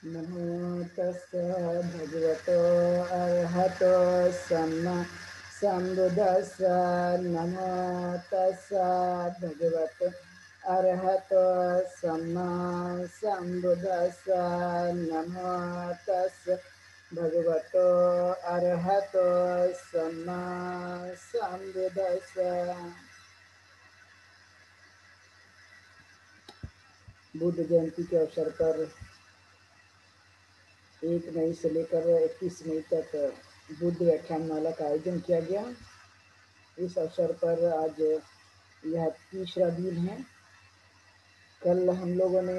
नमो तस्य भगवतो अरहतो सम्मा सम्बुद्धस्स। नमो तस्य भगवतो अरहतो सम्मा सम्बुद्धस्स। नमो तस्य भगवतो अरहतो सम्मा सम्बुद्धस्स। बुद्ध जयंती के अवसर पर 1 मई से लेकर 21 मई तक बुद्ध व्याख्यानमाला का आयोजन किया गया। इस अवसर पर आज यह तीसरा दिन है। कल हम लोगों ने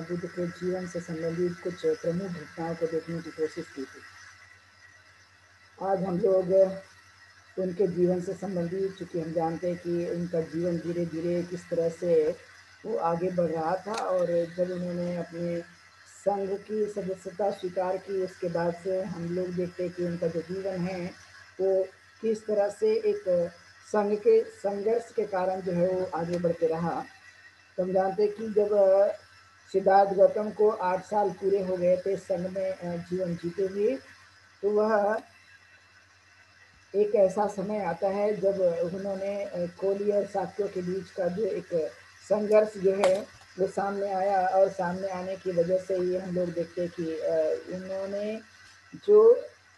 बुद्ध के जीवन से संबंधित कुछ प्रमुख घटनाओं को देखने की कोशिश की थी। आज हम लोग उनके जीवन से संबंधित, चूँकि हम जानते हैं कि उनका जीवन धीरे धीरे किस तरह से वो आगे बढ़ रहा था, और जब उन्होंने अपने संघ की सदस्यता स्वीकार की, उसके बाद से हम लोग देखते हैं कि उनका जो जीवन है वो किस तरह से एक संघ के संघर्ष के कारण जो है वो आगे बढ़ते रहा। तो हम जानते हैं कि जब सिद्धार्थ गौतम को 8 साल पूरे हो गए थे संघ में जीवन जीते हुए, तो वह एक ऐसा समय आता है जब उन्होंने कोली और शाक्यों के बीच का जो एक संघर्ष जो है वो सामने आया, और सामने आने की वजह से ये हम लोग देखते हैं कि उन्होंने जो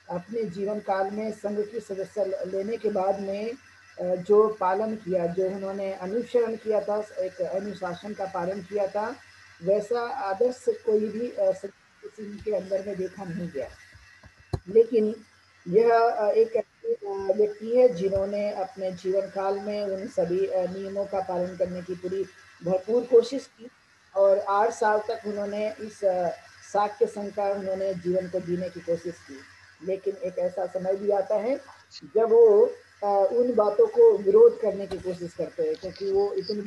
अपने जीवन काल में संघ की सदस्य लेने के बाद में जो पालन किया, जो उन्होंने अनुसरण किया था, एक अनुशासन का पालन किया था, वैसा आदर्श कोई भी किसी के अंदर में देखा नहीं गया। लेकिन यह एक ऐसे व्यक्ति है जिन्होंने अपने जीवन काल में उन सभी नियमों का पालन करने की पूरी भरपूर कोशिश की, और 8 साल तक उन्होंने इस शाक्य संघ का उन्होंने जीवन को जीने की कोशिश की। लेकिन एक ऐसा समय भी आता है जब वो उन बातों को विरोध करने की कोशिश करते हैं, क्योंकि वो इतने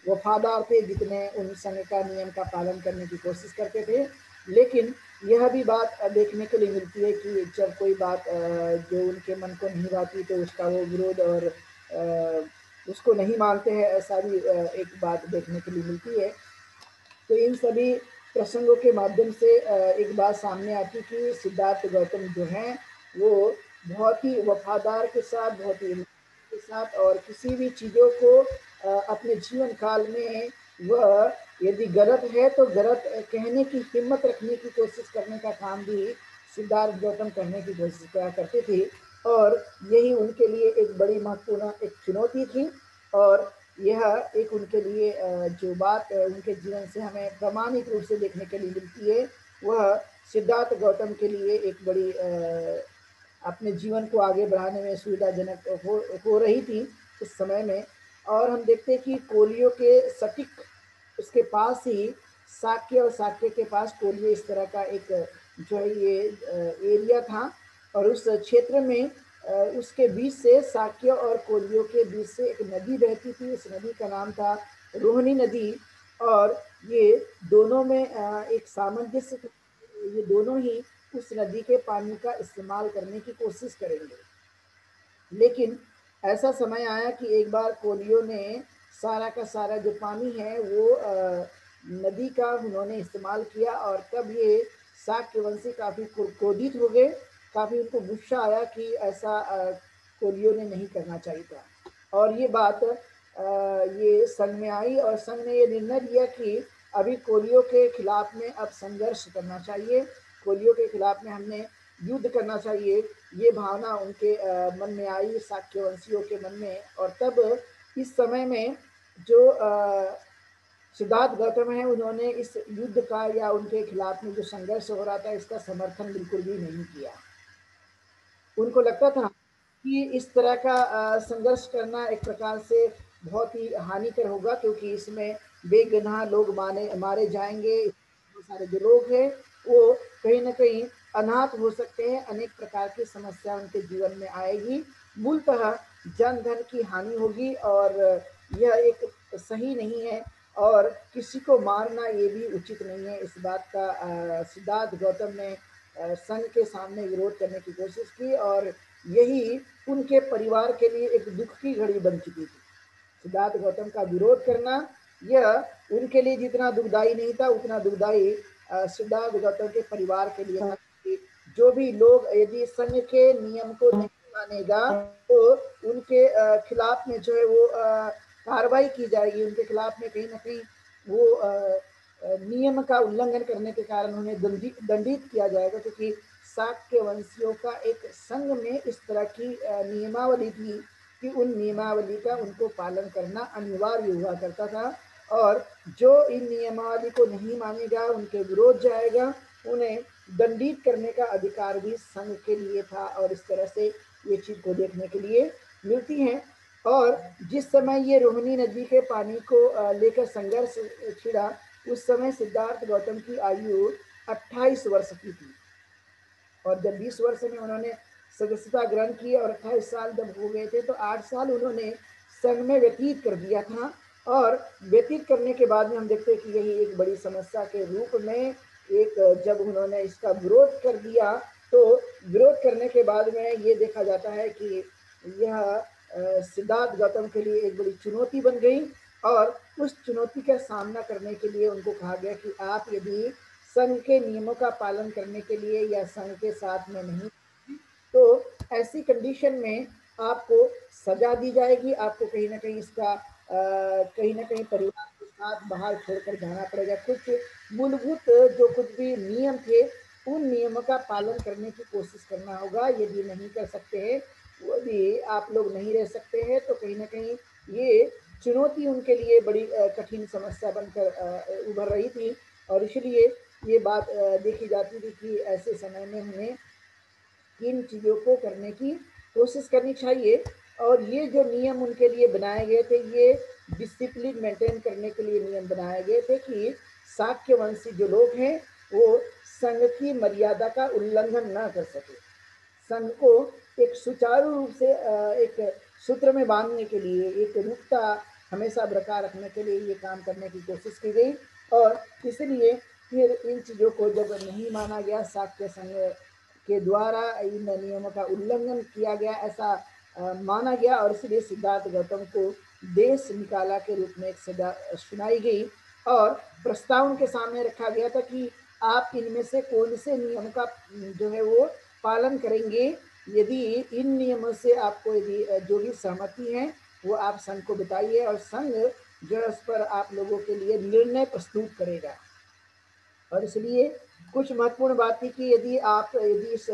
वफादार थे जितने उन संघ का नियम का पालन करने की कोशिश करते थे। लेकिन यह भी बात देखने के लिए मिलती है कि जब कोई बात जो उनके मन को नहीं भाती तो उसका वो विरोध और उसको नहीं मानते हैं, ऐसा भी एक बात देखने के लिए मिलती है। तो इन सभी प्रसंगों के माध्यम से एक बात सामने आती कि सिद्धार्थ गौतम जो हैं वो बहुत ही वफादार के साथ, बहुत ही ईमानदारी के साथ, और किसी भी चीज़ों को अपने जीवन काल में वह यदि गलत है तो गलत कहने की हिम्मत रखने की कोशिश करने का काम भी सिद्धार्थ गौतम करने की कोशिश करा करते थे, और यही उनके लिए एक बड़ी महत्वपूर्ण एक चुनौती थी। और यह एक उनके लिए जो बात उनके जीवन से हमें प्रमाणित रूप से देखने के लिए मिलती है, वह सिद्धार्थ गौतम के लिए एक बड़ी अपने जीवन को आगे बढ़ाने में सुविधाजनक हो रही थी उस समय में। और हम देखते हैं कि कोलियों के सटीक उसके पास ही शाक्य, और शाक्य के पास कोलियो, इस तरह का एक जो है ये एरिया था, और उस क्षेत्र में उसके बीच से शाक्य और कोलियों के बीच से एक नदी बहती थी। उस नदी का नाम था रोहिणी नदी, और ये दोनों में एक सामंजस्य था। ये दोनों ही उस नदी के पानी का इस्तेमाल करने की कोशिश करेंगे। लेकिन ऐसा समय आया कि एक बार कोलियों ने सारा का सारा जो पानी है वो नदी का उन्होंने इस्तेमाल किया, और तब ये शाक्यवंशी काफ़ी क्रोधित हो गए। काफ़ी उनको गुस्सा आया कि ऐसा कोलियों ने नहीं करना चाहिए था। और ये बात ये संघ में आई, और संघ ने ये निर्णय लिया कि अभी कोलियों के खिलाफ में अब संघर्ष करना चाहिए, कोलियों के खिलाफ में हमने युद्ध करना चाहिए। ये भावना उनके मन में आई, शाक्यवंशियों के मन में। और तब इस समय में जो सिद्धार्थ गौतम है, उन्होंने इस युद्ध का या उनके खिलाफ में जो संघर्ष हो रहा था इसका समर्थन बिल्कुल भी नहीं किया। उनको लगता था कि इस तरह का संघर्ष करना एक प्रकार से बहुत ही हानिकर होगा, क्योंकि इसमें बेगुनाह लोग मारे जाएंगे। बहुत सारे जो लोग हैं वो कहीं ना कहीं अनाथ हो सकते हैं, अनेक प्रकार की समस्या उनके जीवन में आएगी। मूलतः जन धन की हानि होगी, और यह एक सही नहीं है, और किसी को मारना ये भी उचित नहीं है। इस बात का सिद्धार्थ गौतम ने संघ के सामने विरोध करने की कोशिश की, और यही उनके परिवार के लिए एक दुख की घड़ी बन चुकी थी। सिद्धार्थ गौतम का विरोध करना यह उनके लिए जितना दुखदायी नहीं था उतना दुखदायी सिद्धार्थ गौतम के परिवार के लिए था। जो भी लोग यदि संघ के नियम को नहीं मानेगा तो उनके खिलाफ में जो है वो कार्रवाई की जाएगी, उनके खिलाफ में कहीं ना कहीं वो नियम का उल्लंघन करने के कारण उन्हें दंडित किया जाएगा, क्योंकि शाक्य वंशियों का एक संघ में इस तरह की नियमावली थी कि उन नियमावली का उनको पालन करना अनिवार्य हुआ करता था। और जो इन नियमावली को नहीं मानेगा, उनके विरोध जाएगा, उन्हें दंडित करने का अधिकार भी संघ के लिए था। और इस तरह से ये चीज को देखने के लिए मिलती है। और जिस समय ये रोहिणी नदी के पानी को लेकर संघर्ष छिड़ा, उस समय सिद्धार्थ गौतम की आयु 28 वर्ष की थी। और जब 20 वर्ष में उन्होंने सदस्यता ग्रहण की और 28 साल जब हो गए थे तो 8 साल उन्होंने संघ में व्यतीत कर दिया था। और व्यतीत करने के बाद में हम देखते हैं कि यही एक बड़ी समस्या के रूप में एक जब उन्होंने इसका विरोध कर दिया तो विरोध करने के बाद में ये देखा जाता है कि यह सिद्धार्थ गौतम के लिए एक बड़ी चुनौती बन गई। और उस चुनौती का सामना करने के लिए उनको कहा गया कि आप यदि संघ के नियमों का पालन करने के लिए या संघ के साथ में नहीं तो ऐसी कंडीशन में आपको सजा दी जाएगी, आपको कहीं ना कहीं इसका कहीं ना कहीं परिवार के साथ बाहर छोड़कर जाना पड़ेगा। कुछ मूलभूत जो कुछ भी नियम थे उन नियमों का पालन करने की कोशिश करना होगा। यदि नहीं कर सकते हैं, यदि आप लोग नहीं रह सकते हैं तो कहीं ना कहीं ये चुनौती उनके लिए बड़ी कठिन समस्या बनकर उभर रही थी। और इसलिए ये बात देखी जाती थी कि ऐसे समय में हमें इन चीज़ों को करने की कोशिश करनी चाहिए। और ये जो नियम उनके लिए बनाए गए थे, ये डिसिप्लिन मेंटेन करने के लिए नियम बनाए गए थे कि शाक्य वंशी जो लोग हैं वो संघ की मर्यादा का उल्लंघन न कर सके। संघ को एक सुचारू रूप से एक सूत्र में बांधने के लिए, एक रूपता हमेशा बरकरार रखने के लिए ये काम करने की कोशिश की गई। और इसलिए फिर इन चीज़ों को जब नहीं माना गया, शाक्य संघ के द्वारा इन नियमों का उल्लंघन किया गया ऐसा माना गया, और इसलिए सिद्धार्थ गौतम को देश निकाला के रूप में एक सजा सुनाई गई। और प्रस्ताव उनके सामने रखा गया था कि आप इनमें से कौन से नियम का जो है वो पालन करेंगे। यदि इन नियमों से आपको यदि जो भी सहमति है वो आप संघ को बताइए, और संघ जो है उस पर आप लोगों के लिए निर्णय प्रस्तुत करेगा। और इसलिए कुछ महत्वपूर्ण बात थी कि यदि इस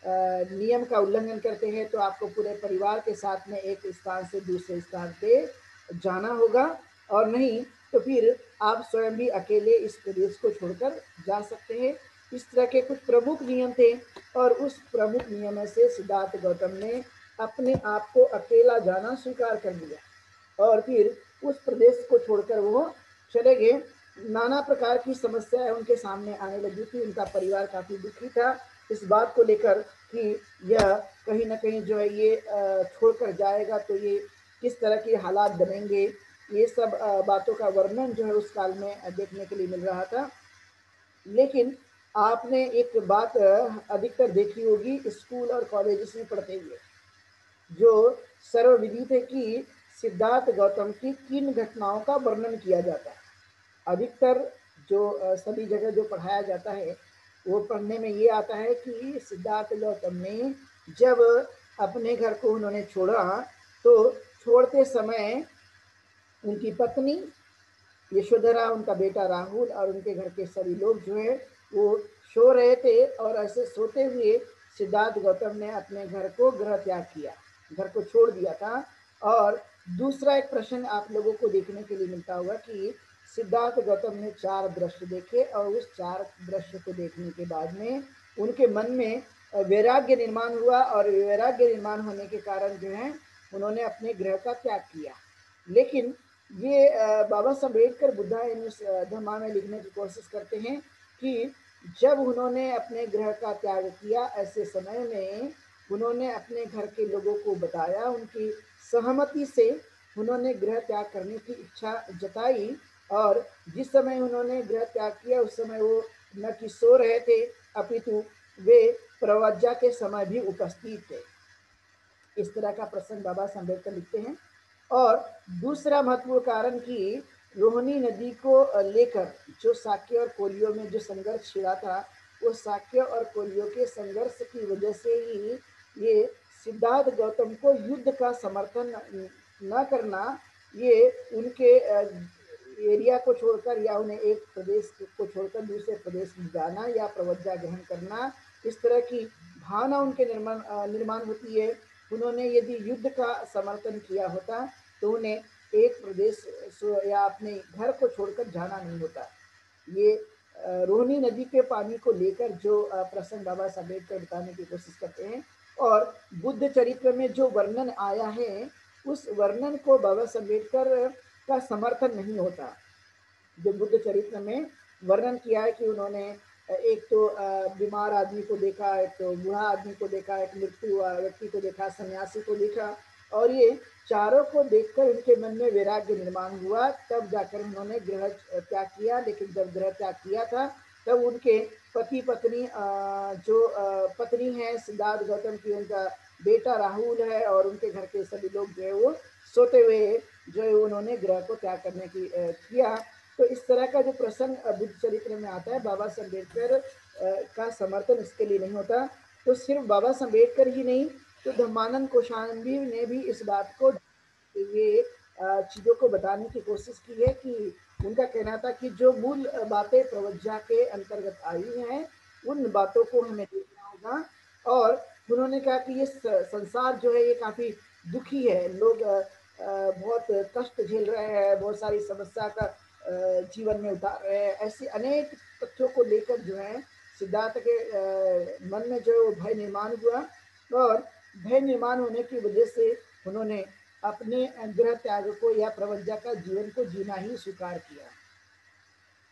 नियम का उल्लंघन करते हैं तो आपको पूरे परिवार के साथ में एक स्थान से दूसरे स्थान पे जाना होगा, और नहीं तो फिर आप स्वयं भी अकेले इस प्रदेश को छोड़कर जा सकते हैं। इस तरह के कुछ प्रमुख नियम थे। और उस प्रमुख नियमों से सिद्धार्थ गौतम ने अपने आप को अकेला जाना स्वीकार कर लिया और फिर उस प्रदेश को छोड़कर वो चले गए। नाना प्रकार की समस्याएं उनके सामने आने लगी थी। उनका परिवार काफी दुखी था इस बात को लेकर कि यह कहीं ना कहीं जो है ये छोड़कर जाएगा तो ये किस तरह के हालात बनेंगे। ये सब बातों का वर्णन जो है उस काल में देखने के लिए मिल रहा था। लेकिन आपने एक बात अधिकतर देखी होगी स्कूल और कॉलेजेस में पढ़ते हुए, जो सर्वविदित है कि सिद्धार्थ गौतम की किन घटनाओं का वर्णन किया जाता है। अधिकतर जो सभी जगह जो पढ़ाया जाता है वो पढ़ने में ये आता है कि सिद्धार्थ गौतम ने जब अपने घर को उन्होंने छोड़ा तो छोड़ते समय उनकी पत्नी यशोधरा, उनका बेटा राहुल और उनके घर के सभी लोग जो है वो सो रहे थे। और ऐसे सोते हुए सिद्धार्थ गौतम ने अपने घर को गृह त्याग किया, घर को छोड़ दिया था। और दूसरा एक प्रश्न आप लोगों को देखने के लिए मिलता होगा कि सिद्धार्थ गौतम ने 4 दृश्य देखे और उस 4 दृश्य को देखने के बाद में उनके मन में वैराग्य निर्माण हुआ, और वैराग्य निर्माण होने के कारण जो है उन्होंने अपने गृह का त्याग किया। लेकिन ये बाबा साहब अम्बेडकर बुद्धा इन धम्मा में लिखने की कोशिश करते हैं कि जब उन्होंने अपने गृह का त्याग किया ऐसे समय में उन्होंने अपने घर के लोगों को बताया, उनकी सहमति से उन्होंने गृह त्याग करने की इच्छा जताई। और जिस समय उन्होंने गृह त्याग किया उस समय वो न कि सो रहे थे अपितु वे प्रवज्जा के समय भी उपस्थित थे। इस तरह का प्रसंग बाबा साहब अम्बेडकर लिखते हैं। और दूसरा महत्वपूर्ण कारण कि रोहिणी नदी को लेकर जो शाक्य और कोलियों में जो संघर्ष छिड़ा था, वो शाक्य और कोलियों के संघर्ष की वजह से ही ये सिद्धार्थ गौतम को युद्ध का समर्थन न करना, ये उनके एरिया को छोड़कर या उन्हें एक प्रदेश को छोड़कर दूसरे प्रदेश में जाना या प्रवज्ञा ग्रहण करना, इस तरह की भावना उनके निर्माण होती है। उन्होंने यदि युद्ध का समर्थन किया होता तो उन्हें एक प्रदेश या अपने घर को छोड़कर जाना नहीं होता। ये रोहिणी नदी के पानी को लेकर जो प्रसंग बाबा साहब अम्बेडकर बताने की कोशिश करते हैं, और बुद्ध चरित्र में जो वर्णन आया है, उस वर्णन को बाबा साहब अम्बेडकर का समर्थन नहीं होता। जो बुद्ध चरित्र में वर्णन किया है कि उन्होंने एक तो बीमार आदमी को देखा, एक तो बूढ़ा आदमी को देखा, एक मृत्यु हुआ व्यक्ति को देखा, सन्यासी को देखा, और ये चारों को देखकर उनके मन में वैराग्य निर्माण हुआ, तब जाकर उन्होंने गृह त्याग किया। लेकिन जब गृह त्याग किया था तब उनके पति पत्नी जो पत्नी है सिद्धार्थ गौतम की, उनका बेटा राहुल है और उनके घर के सभी लोग जो है वो सोते हुए जो है उन्होंने गृह को त्याग करने की किया। तो इस तरह का जो प्रसंग बुद्ध चरित्र में आता है, बाबा साहब अम्बेडकर का समर्थन इसके लिए नहीं होता। तो सिर्फ बाबा साहब अम्बेडकर ही नहीं, तो धम्मानंद कोशाम्बी ने भी इस बात को ये चीज़ों को बताने की कोशिश की है कि उनका कहना था कि जो मूल बातें प्रवज्ञा के अंतर्गत आई हैं, उन बातों को हमें देखना होगा। और उन्होंने कहा कि ये संसार जो है ये काफ़ी दुखी है, लोग बहुत कष्ट झेल रहे हैं, बहुत सारी समस्या का जीवन में उतार रहे हैं। ऐसे अनेक तथ्यों को लेकर जो है सिद्धार्थ के मन में जो है वो भय निर्माण हुआ, और भय निर्माण होने की वजह से उन्होंने अपने गृह त्याग को या प्रवज्ञा का जीवन को जीना ही स्वीकार किया।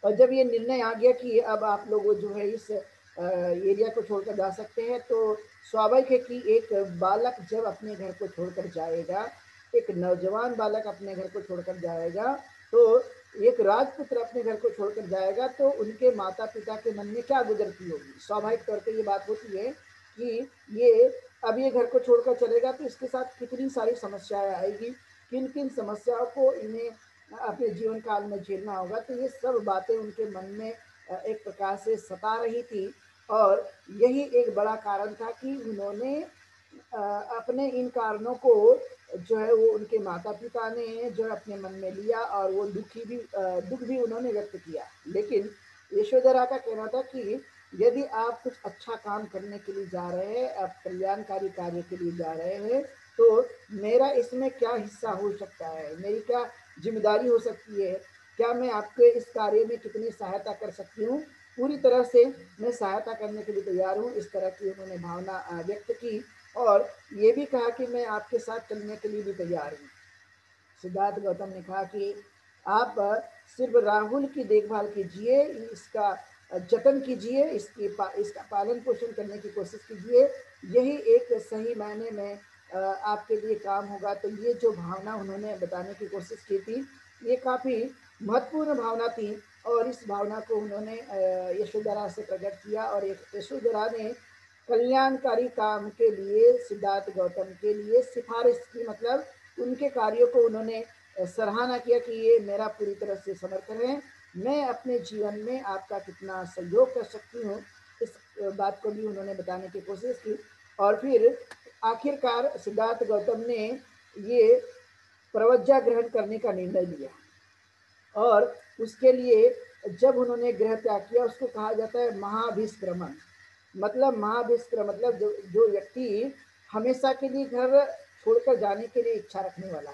और जब ये निर्णय आ गया कि अब आप लोग जो है इस एरिया को छोड़कर जा सकते हैं, तो स्वाभाविक है कि एक बालक जब अपने घर को छोड़कर जाएगा, एक नौजवान बालक अपने घर को छोड़कर जाएगा, तो एक राजपुत्र अपने घर को छोड़कर जाएगा, तो उनके माता पिता के मन में क्या गुजरती होगी। स्वाभाविक तौर पर ये बात होती है कि ये अब ये घर को छोड़कर चलेगा तो इसके साथ कितनी सारी समस्याएं आएगी, किन किन समस्याओं को इन्हें अपने जीवन काल में झेलना होगा। तो ये सब बातें उनके मन में एक प्रकार से सता रही थी, और यही एक बड़ा कारण था कि उन्होंने अपने इन कारणों को जो है वो उनके माता पिता ने जो है अपने मन में लिया, और वो दुख भी उन्होंने व्यक्त किया। लेकिन यशोधरा का कहना था कि यदि आप कुछ अच्छा काम करने के लिए जा रहे हैं, आप कल्याणकारी कार्य के लिए जा रहे हैं, तो मेरा इसमें क्या हिस्सा हो सकता है, मेरी क्या जिम्मेदारी हो सकती है, क्या मैं आपके इस कार्य में कितनी सहायता कर सकती हूँ, पूरी तरह से मैं सहायता करने के लिए तैयार हूँ। इस तरह की उन्होंने भावना व्यक्त की, और ये भी कहा कि मैं आपके साथ चलने के लिए भी तैयार हूँ। सिद्धार्थ गौतम ने कहा कि आप सिर्फ राहुल की देखभाल कीजिए, इसका जतन कीजिए, इसका पालन पोषण करने की कोशिश कीजिए, यही एक सही मायने में आपके लिए काम होगा। तो ये जो भावना उन्होंने बताने की कोशिश की थी, ये काफ़ी महत्वपूर्ण भावना थी, और इस भावना को उन्होंने यशोधरा से प्रकट किया, और यशोधरा ने कल्याणकारी काम के लिए सिद्धार्थ गौतम के लिए सिफारिश की, मतलब उनके कार्यों को उन्होंने सराहना किया कि ये मेरा पूरी तरह से समर्थन है, मैं अपने जीवन में आपका कितना सहयोग कर सकती हूँ, इस बात को भी उन्होंने बताने की कोशिश की। और फिर आखिरकार सिद्धार्थ गौतम ने ये प्रवज्ञा ग्रहण करने का निर्णय लिया, और उसके लिए जब उन्होंने गृह त्याग किया, उसको कहा जाता है महाभिष्क्रमण। मतलब महाभिष्क्रमण मतलब जो व्यक्ति हमेशा के लिए घर छोड़कर जाने के लिए इच्छा रखने वाला,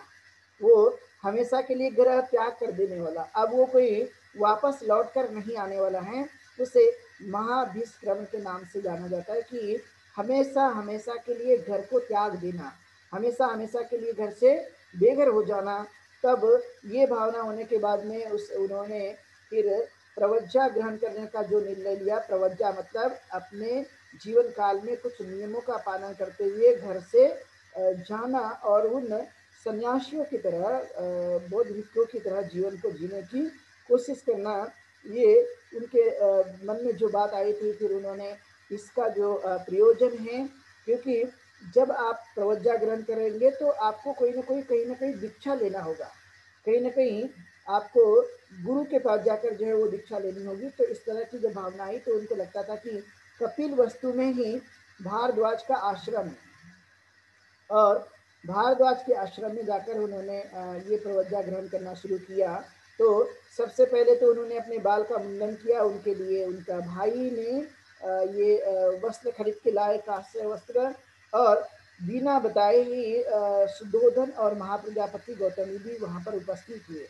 वो हमेशा के लिए गृह त्याग कर देने वाला, अब वो कोई वापस लौट कर नहीं आने वाला है, उसे महाभिष्क्रमण के नाम से जाना जाता है कि हमेशा हमेशा के लिए घर को त्याग देना, हमेशा हमेशा के लिए घर से बेघर हो जाना। तब ये भावना होने के बाद में उन्होंने फिर प्रवज्ञा ग्रहण करने का जो निर्णय लिया। प्रवज्ञा मतलब अपने जीवन काल में कुछ नियमों का पालन करते हुए घर से जाना, और उन सन्यासियों की तरह बौद्ध भिक्षुओं की तरह जीवन को जीने की कोशिश करना। ये उनके मन में जो बात आई थी, फिर उन्होंने इसका जो प्रयोजन है, क्योंकि जब आप प्रवज्ञा ग्रहण करेंगे तो आपको कोई न कोई कहीं न कहीं दीक्षा लेना होगा। कहीं न कहीं आपको गुरु के पास जाकर जो है वो दीक्षा लेनी होगी। तो इस तरह की जब भावना आई तो उनको लगता था कि कपिलवस्तु में ही भारद्वाज का आश्रम है। और भारद्वाज के आश्रम में जाकर उन्होंने ये प्रवज्ञा ग्रहण करना शुरू किया। तो सबसे पहले तो उन्होंने अपने बाल का मुंडन किया, उनके लिए उनका भाई ने ये वस्त्र खरीद के लाए, कांस्य वस्त्र। और बिना बताए ही सुद्धोधन और महाप्रजापति गौतमी भी वहाँ पर उपस्थित हुए।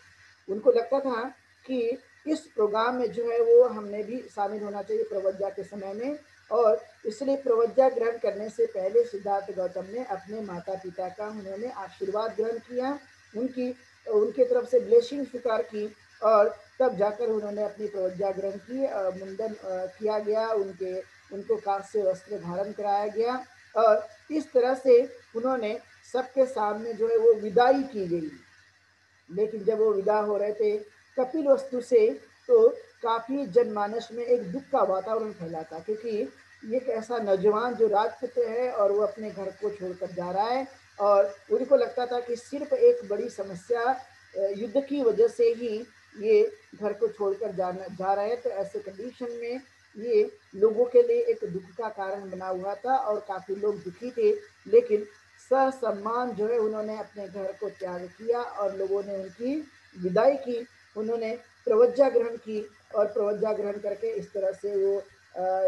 उनको लगता था कि इस प्रोग्राम में जो है वो हमने भी शामिल होना चाहिए प्रवज्ञा के समय में। और इसलिए प्रवज्ञा ग्रहण करने से पहले सिद्धार्थ गौतम ने अपने माता पिता का उन्होंने आशीर्वाद ग्रहण किया, उनकी उनके तरफ से ब्लेसिंग स्वीकार की। और तब जाकर उन्होंने अपनी प्रवज्ञा ग्रहण की, मुंडन किया गया, उनके उनको कांस्य वस्त्र धारण कराया गया। और इस तरह से उन्होंने सबके सामने जो है वो विदाई की गई। लेकिन जब वो विदा हो रहे थे कपिलवस्तु से, तो काफ़ी जनमानस में एक दुख का वातावरण फैला था, क्योंकि ये एक ऐसा नौजवान जो राजपुत्र है और वो अपने घर को छोड़कर जा रहा है। और उनको लगता था कि सिर्फ एक बड़ी समस्या युद्ध की वजह से ही ये घर को छोड़कर जाना जा रहे हैं। तो ऐसे कंडीशन में ये लोगों के लिए एक दुख का कारण बना हुआ था और काफ़ी लोग दुखी थे। लेकिन ससम्मान जो है उन्होंने अपने घर को त्याग किया और लोगों ने उनकी विदाई की। उन्होंने प्रवज्ञा ग्रहण की और प्रवज्ञा ग्रहण करके इस तरह से वो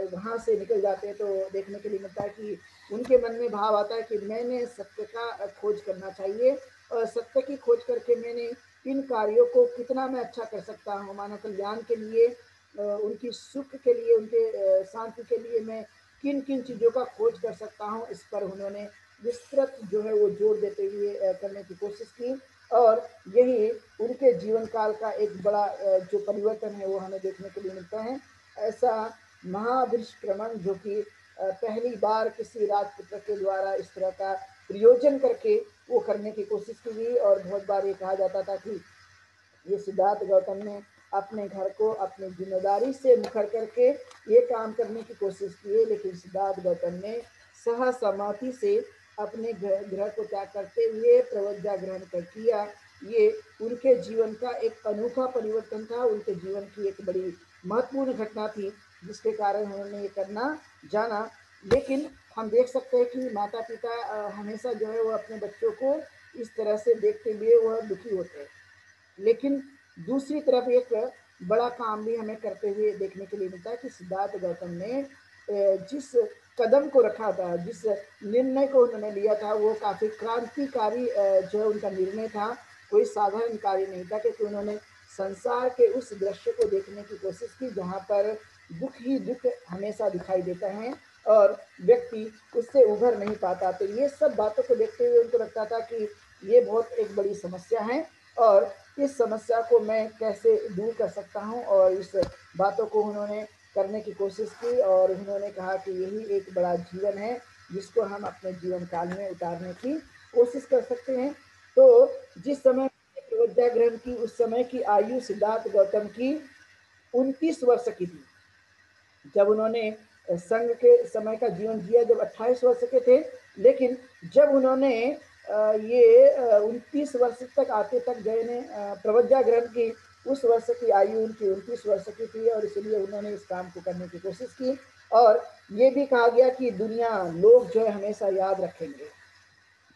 वहाँ से निकल जाते हैं। तो देखने के लिए मिलता है कि उनके मन में भाव आता है कि मैंने सत्य का खोज करना चाहिए और सत्य की खोज करके मैंने इन कार्यों को कितना मैं अच्छा कर सकता हूँ मानव कल्याण के लिए, उनकी सुख के लिए, उनके शांति के लिए मैं किन किन चीज़ों का खोज कर सकता हूँ, इस पर उन्होंने विस्तृत जो है वो जोर देते हुए करने की कोशिश की। और यही उनके जीवन काल का एक बड़ा जो परिवर्तन है वो हमें देखने के लिए मिलता है। ऐसा महादुष्क्रमण जो कि पहली बार किसी राजपुत्र के द्वारा इस तरह का प्रयोजन करके वो करने की कोशिश की गई। और बहुत बार ये कहा जाता था कि ये सिद्धार्थ गौतम ने अपने घर को अपनी जिम्मेदारी से मुखर करके ये काम करने की कोशिश की है, लेकिन सिद्धार्थ गौतम ने सहसम्मति से अपने ग्रह को त्याग करते हुए प्रवज्ञा ग्रहण कर किया। ये उनके जीवन का एक अनोखा परिवर्तन था, उनके जीवन की एक बड़ी महत्वपूर्ण घटना थी जिसके कारण उन्होंने ये करना जाना। लेकिन हम देख सकते हैं कि माता पिता हमेशा जो है वो अपने बच्चों को इस तरह से देखते हुए वह दुखी होते हैं। लेकिन दूसरी तरफ एक बड़ा काम भी हमें करते हुए देखने के लिए मिलता है कि सिद्धार्थ गौतम ने जिस कदम को रखा था, जिस निर्णय को उन्होंने लिया था, वो काफ़ी क्रांतिकारी जो है उनका निर्णय था। कोई साधारण कार्य नहीं था, क्योंकि उन्होंने संसार के उस दृश्य को देखने की कोशिश की जहाँ पर दुख ही दुख हमेशा दिखाई देता है और व्यक्ति उससे उभर नहीं पाता। तो ये सब बातों को देखते हुए उनको लगता था कि ये बहुत एक बड़ी समस्या है और इस समस्या को मैं कैसे दूर कर सकता हूँ। और इस बातों को उन्होंने करने की कोशिश की और उन्होंने कहा कि यही एक बड़ा जीवन है जिसको हम अपने जीवन काल में उतारने की कोशिश कर सकते हैं। तो जिस समय प्रवज्ञा ग्रहण की उस समय की आयु सिद्धार्थ गौतम की 29 वर्ष की थी। जब उन्होंने संघ के समय का जीवन जिया जब 28 वर्ष के थे। लेकिन जब उन्होंने ये 29 वर्ष तक आते तक गए ने प्रवज्ञा ग्रहण की, उस वर्ष की आयु उनकी 29 वर्ष की थी और इसलिए उन्होंने इस काम को करने की कोशिश की। और ये भी कहा गया कि दुनिया लोग जो है हमेशा याद रखेंगे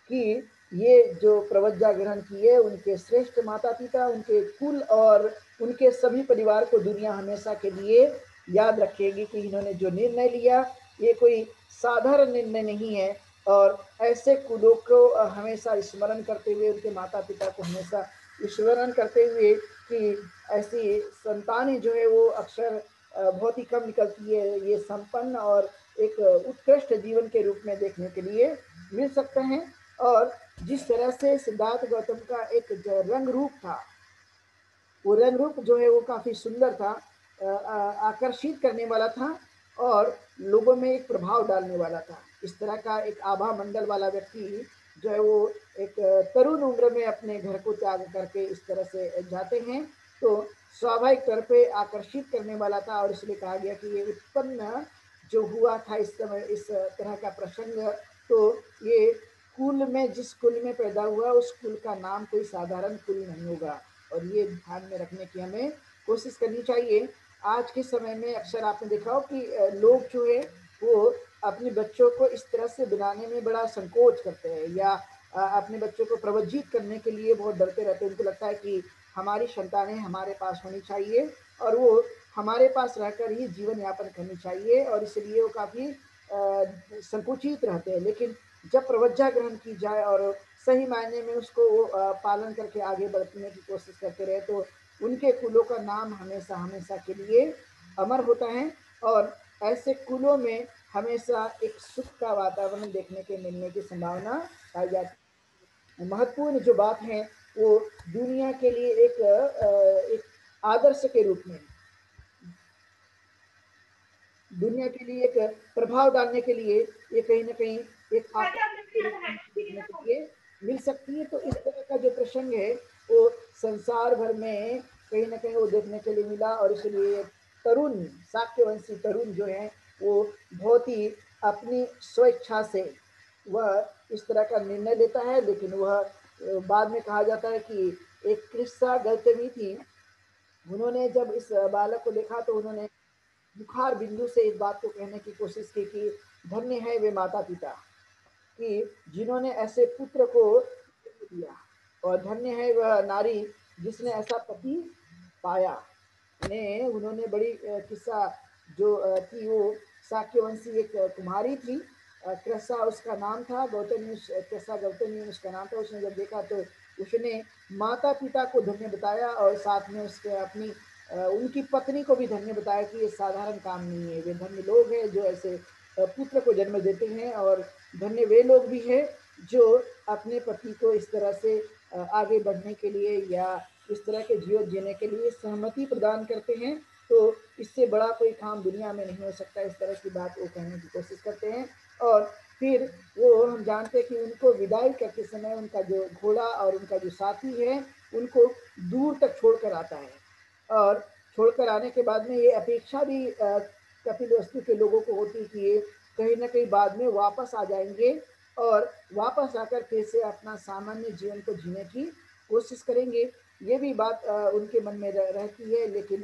कि ये जो प्रवज्ञा ग्रहण किए उनके श्रेष्ठ माता पिता, उनके कुल और उनके सभी परिवार को दुनिया हमेशा के लिए याद रखेगी कि इन्होंने जो निर्णय लिया ये कोई साधारण निर्णय नहीं है। और ऐसे कुलों को हमेशा स्मरण करते हुए, उनके माता पिता को हमेशा स्मरण करते हुए कि ऐसी संतानें जो है वो अक्सर बहुत ही कम निकलती है, ये संपन्न और एक उत्कृष्ट जीवन के रूप में देखने के लिए मिल सकते हैं। और जिस तरह से सिद्धार्थ गौतम का एक जो रंग रूप था, वो रंग रूप जो है वो काफ़ी सुंदर था, आकर्षित करने वाला था और लोगों में एक प्रभाव डालने वाला था। इस तरह का एक आभा मंडल वाला व्यक्ति जो है वो एक तरुण उम्र में अपने घर को त्याग करके इस तरह से जाते हैं। तो स्वाभाविक तौर पे आकर्षित करने वाला था और इसलिए कहा गया कि ये उत्पन्न जो हुआ था इस समय इस तरह का प्रसंग तो ये कुल में, जिस कुल में पैदा हुआ उस कुल का नाम कोई साधारण कुल नहीं होगा, और ये ध्यान में रखने की हमें कोशिश करनी चाहिए। आज के समय में अक्सर आपने देखा हो कि लोग जो है वो अपने बच्चों को इस तरह से बनाने में बड़ा संकोच करते हैं, या अपने बच्चों को प्रवज्जित करने के लिए बहुत डरते रहते हैं। उनको लगता है कि हमारी संतानें हमारे पास होनी चाहिए और वो हमारे पास रहकर ही जीवन यापन करनी चाहिए, और इसलिए वो काफ़ी संकुचित रहते हैं। लेकिन जब प्रवज्जा ग्रहण की जाए और सही मायने में उसको वो पालन करके आगे बढ़ने की कोशिश करते रहे, तो उनके कुलों का नाम हमेशा हमेशा के लिए अमर होता है, और ऐसे कुलों में हमेशा एक सुख का वातावरण देखने के मिलने की संभावना पाई जाती है। महत्वपूर्ण जो बात है वो दुनिया के लिए एक आदर्श के रूप में, दुनिया के लिए एक प्रभाव डालने के लिए, ये कहीं न कहीं एक आकर्षण के रूप में देखने के लिए मिल सकती है। तो इस तरह का जो प्रसंग है वो संसार भर में कहीं न कहीं वो देखने के लिए मिला, और इसलिए तरुण, शाक्यवंशी तरुण जो हैं वो बहुत ही अपनी स्वेच्छा से वह इस तरह का निर्णय लेता है। लेकिन वह बाद में कहा जाता है कि एक कृष्णा गौतमी थी, उन्होंने जब इस बालक को देखा तो उन्होंने बुखार बिंदु से इस बात को कहने की कोशिश की कि धन्य है वे माता पिता कि जिन्होंने ऐसे पुत्र को जन्म दिया, और धन्य है वह नारी जिसने ऐसा पति पाया। ने उन्होंने बड़ी किस्सा जो थी वो शाक्यवंशी एक कुमारी थी, कृषा उसका नाम था, गौतमी, कृषा गौतमी उसका नाम था। उसने जब देखा तो उसने माता पिता को धन्य बताया, और साथ में उसके अपनी उनकी पत्नी को भी धन्य बताया कि ये साधारण काम नहीं है, वे धन्य लोग हैं जो ऐसे पुत्र को जन्म देते हैं, और धन्य वे लोग भी हैं जो अपने पति को इस तरह से आगे बढ़ने के लिए या इस तरह के जीवन जीने के लिए सहमति प्रदान करते हैं। तो इससे बड़ा कोई काम दुनिया में नहीं हो सकता, इस तरह की बात वो कहने की कोशिश करते हैं। और फिर वो हम जानते हैं कि उनको विदाई करते समय उनका जो घोड़ा और उनका जो साथी है उनको दूर तक छोड़कर आता है, और छोड़कर आने के बाद में ये अपेक्षा भी कपिलवस्तु के लोगों को होती कि ये कहीं न कहीं बाद में वापस आ जाएँगे, और वापस आकर फिर से अपना सामान्य जीवन को जीने की कोशिश करेंगे। ये भी बात उनके मन में रहती है। लेकिन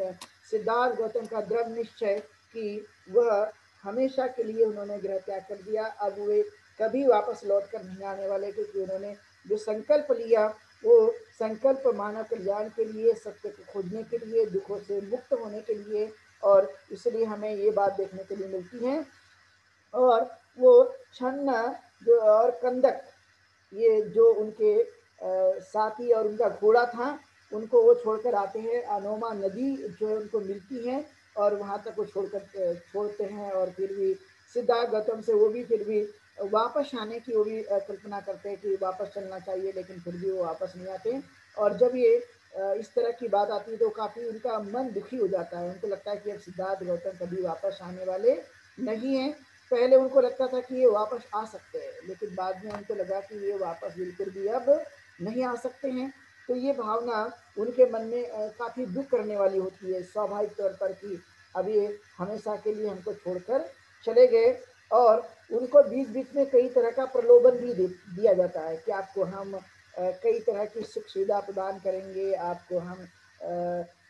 सिद्धार्थ गौतम का दृढ़ निश्चय कि वह हमेशा के लिए उन्होंने गृह त्याग कर दिया। अब वे कभी वापस लौट कर नहीं आने वाले, क्योंकि उन्होंने जो संकल्प लिया वो संकल्प मानव कल्याण के लिए, सत्य को खोजने के लिए, दुखों से मुक्त होने के लिए, और इसलिए हमें ये बात देखने के लिए मिलती है। और वो छन्न जो और कंदक, ये जो उनके साथी और उनका घोड़ा था, उनको वो छोड़कर आते हैं। अनोमा नदी जो है उनको मिलती है, और वहाँ तक वो छोड़कर छोड़ते हैं, और फिर भी सिद्धार्थ गौतम से वो भी फिर भी वापस आने की वो भी कल्पना करते हैं कि वापस चलना चाहिए, लेकिन फिर भी वो वापस नहीं आते। और जब ये इस तरह की बात आती है तो काफ़ी उनका मन दुखी हो जाता है। उनको लगता है कि अब सिद्धार्थ गौतम कभी वापस आने वाले नहीं हैं। पहले उनको लगता था कि ये वापस आ सकते हैं, लेकिन बाद में उनको लगा कि ये वापस बिल्कुल भी अब नहीं आ सकते हैं। तो ये भावना उनके मन में काफ़ी दुख करने वाली होती है, स्वाभाविक तौर पर कि अब ये हमेशा के लिए हमको छोड़कर चले गए। और उनको बीच बीच में कई तरह का प्रलोभन भी दिया जाता है कि आपको हम कई तरह की सुख सुविधा प्रदान करेंगे, आपको हम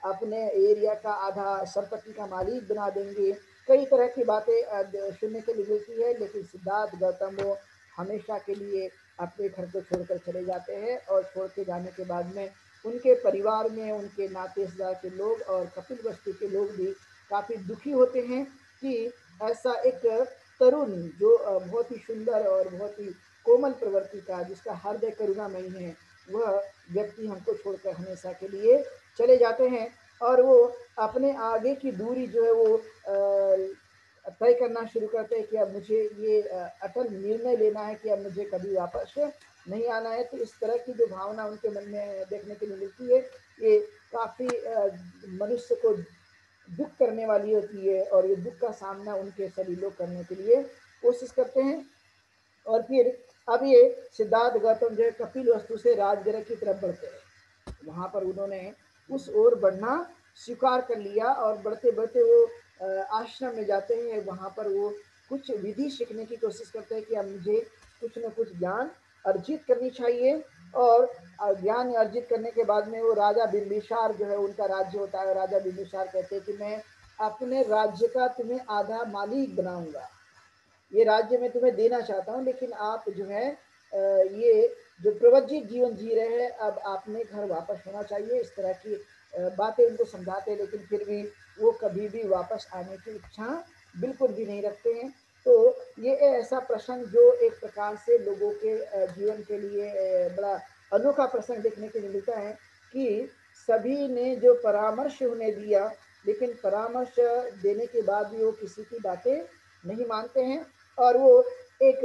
अपने एरिया का आधा संपत्ति का मालिक बना देंगे। कई तरह की बातें सुनने के लिए मिलती है, लेकिन सिद्धार्थ गौतम वो हमेशा के लिए अपने घर को छोड़कर चले जाते हैं, और छोड़ के जाने के बाद में उनके परिवार में उनके नातेदार के लोग और कपिल वस्तु के लोग भी काफ़ी दुखी होते हैं कि ऐसा एक तरुण जो बहुत ही सुंदर और बहुत ही कोमल प्रवृत्ति का, जिसका हृदय करुणामयी है, वह व्यक्ति हमको छोड़कर हमेशा के लिए चले जाते हैं। और वो अपने आगे की दूरी जो है वो तय करना शुरू करते हैं कि अब मुझे ये अटल निर्णय लेना है कि अब मुझे कभी वापस नहीं आना है। तो इस तरह की जो भावना उनके मन में देखने के लिए मिलती है, ये काफ़ी मनुष्य को दुख करने वाली होती है, और ये दुख का सामना उनके सभी लोग करने के लिए कोशिश करते हैं। और फिर अब ये सिद्धार्थ गौतम जो है कपिल वस्तु से राजगृह की तरफ बढ़ते हैं। वहाँ पर उन्होंने उस ओर बढ़ना स्वीकार कर लिया, और बढ़ते बढ़ते वो आश्रम में जाते हैं। वहाँ पर वो कुछ विधि सीखने की कोशिश करते हैं कि अब मुझे कुछ न कुछ ज्ञान अर्जित करनी चाहिए। और ज्ञान अर्जित करने के बाद में वो राजा बिंबिसार जो है, उनका राज्य होता है, राजा बिंबिसार कहते हैं कि मैं अपने राज्य का तुम्हें आधा मालिक बनाऊंगा, ये राज्य मैं तुम्हें देना चाहता हूँ, लेकिन आप जो है ये जो प्रवज्जित जीवन जी रहे हैं, अब आपने घर वापस होना चाहिए। इस तरह की बातें उनको समझाते हैं, लेकिन फिर भी वो कभी भी वापस आने की इच्छा बिल्कुल भी नहीं रखते हैं। तो ये ऐसा प्रसंग जो एक प्रकार से लोगों के जीवन के लिए बड़ा अनोखा प्रसंग देखने को मिलता है कि सभी ने जो परामर्श उन्हें दिया, लेकिन परामर्श देने के बाद भी वो किसी की बातें नहीं मानते हैं, और वो एक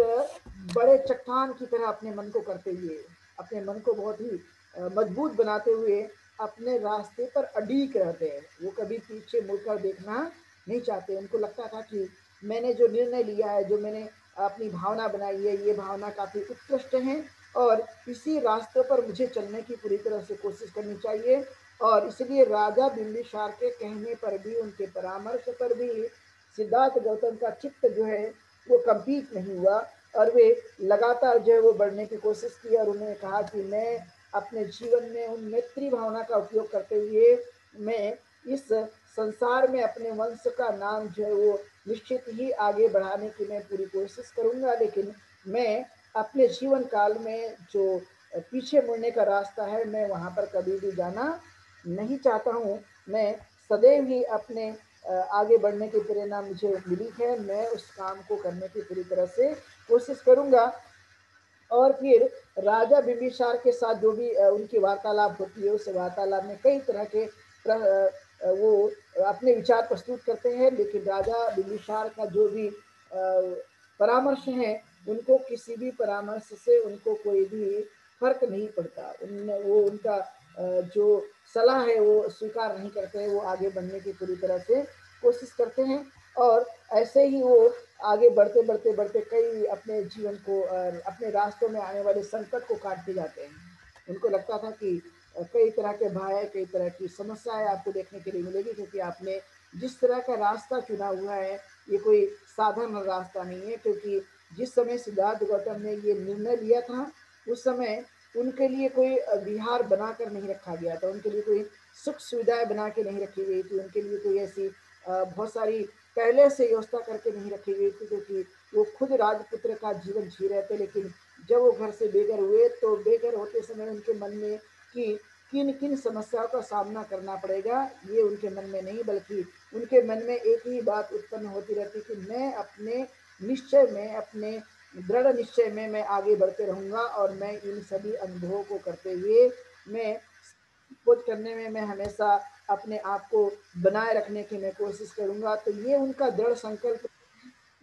बड़े चट्टान की तरह अपने मन को करते हुए, अपने मन को बहुत ही मजबूत बनाते हुए अपने रास्ते पर अडिग रहते हैं। वो कभी पीछे मुड़कर देखना नहीं चाहते। उनको लगता था कि मैंने जो निर्णय लिया है, जो मैंने अपनी भावना बनाई है, ये भावना काफ़ी उत्कृष्ट है, और इसी रास्ते पर मुझे चलने की पूरी तरह से कोशिश करनी चाहिए। और इसलिए राजा बिंबिसार के कहने पर भी, उनके परामर्श पर भी सिद्धार्थ गौतम का चित्त जो है वो कंपीट नहीं हुआ, और वे लगातार जो है वो बढ़ने की कोशिश की। और उन्होंने कहा कि मैं अपने जीवन में उन मैत्री भावना का उपयोग करते हुए मैं इस संसार में अपने वंश का नाम जो है वो निश्चित ही आगे बढ़ाने की मैं पूरी कोशिश करूंगा, लेकिन मैं अपने जीवन काल में जो पीछे मुड़ने का रास्ता है, मैं वहां पर कभी भी जाना नहीं चाहता हूँ। मैं सदैव ही अपने आगे बढ़ने की प्रेरणा मुझे मिली है, मैं उस काम को करने की पूरी तरह से कोशिश करूंगा। और फिर राजा बिंबिसार के साथ जो भी उनकी वार्तालाप होती है, उस वार्तालाप में कई तरह के वो अपने विचार प्रस्तुत करते हैं, लेकिन राजा बिंबिसार का जो भी परामर्श है, उनको किसी भी परामर्श से उनको कोई भी फर्क नहीं पड़ता। वो उनका जो सलाह है वो स्वीकार नहीं करते हैं, वो आगे बढ़ने की पूरी तरह से कोशिश करते हैं। और ऐसे ही वो आगे बढ़ते बढ़ते बढ़ते कई अपने जीवन को अपने रास्तों में आने वाले संकट को काटते जाते हैं। उनको लगता था कि कई तरह के भय, कई तरह की समस्याएं आपको देखने के लिए मिलेगी, क्योंकि आपने जिस तरह का रास्ता चुना हुआ है, ये कोई साधारण रास्ता नहीं है। क्योंकि जिस समय सिद्धार्थ गौतम ने ये निर्णय लिया था, उस समय उनके लिए कोई विहार बनाकर नहीं रखा गया था, उनके लिए कोई सुख सुविधाएं बना के नहीं रखी गई थी, उनके लिए कोई ऐसी बहुत सारी पहले से व्यवस्था करके नहीं रखी गई थी, क्योंकि वो खुद राजपुत्र का जीवन जी रहे थे। लेकिन जब वो घर से बेघर हुए, तो बेघर होते समय उनके मन में कि किन किन समस्याओं का सामना करना पड़ेगा, ये उनके मन में नहीं, बल्कि उनके मन में एक ही बात उत्पन्न होती रहती कि मैं अपने निश्चय में, अपने दृढ़ निश्चय में मैं आगे बढ़ते रहूंगा, और मैं इन सभी अनुभवों को करते हुए मैं खोज करने में मैं हमेशा अपने आप को बनाए रखने की मैं कोशिश करूंगा। तो ये उनका दृढ़ संकल्प,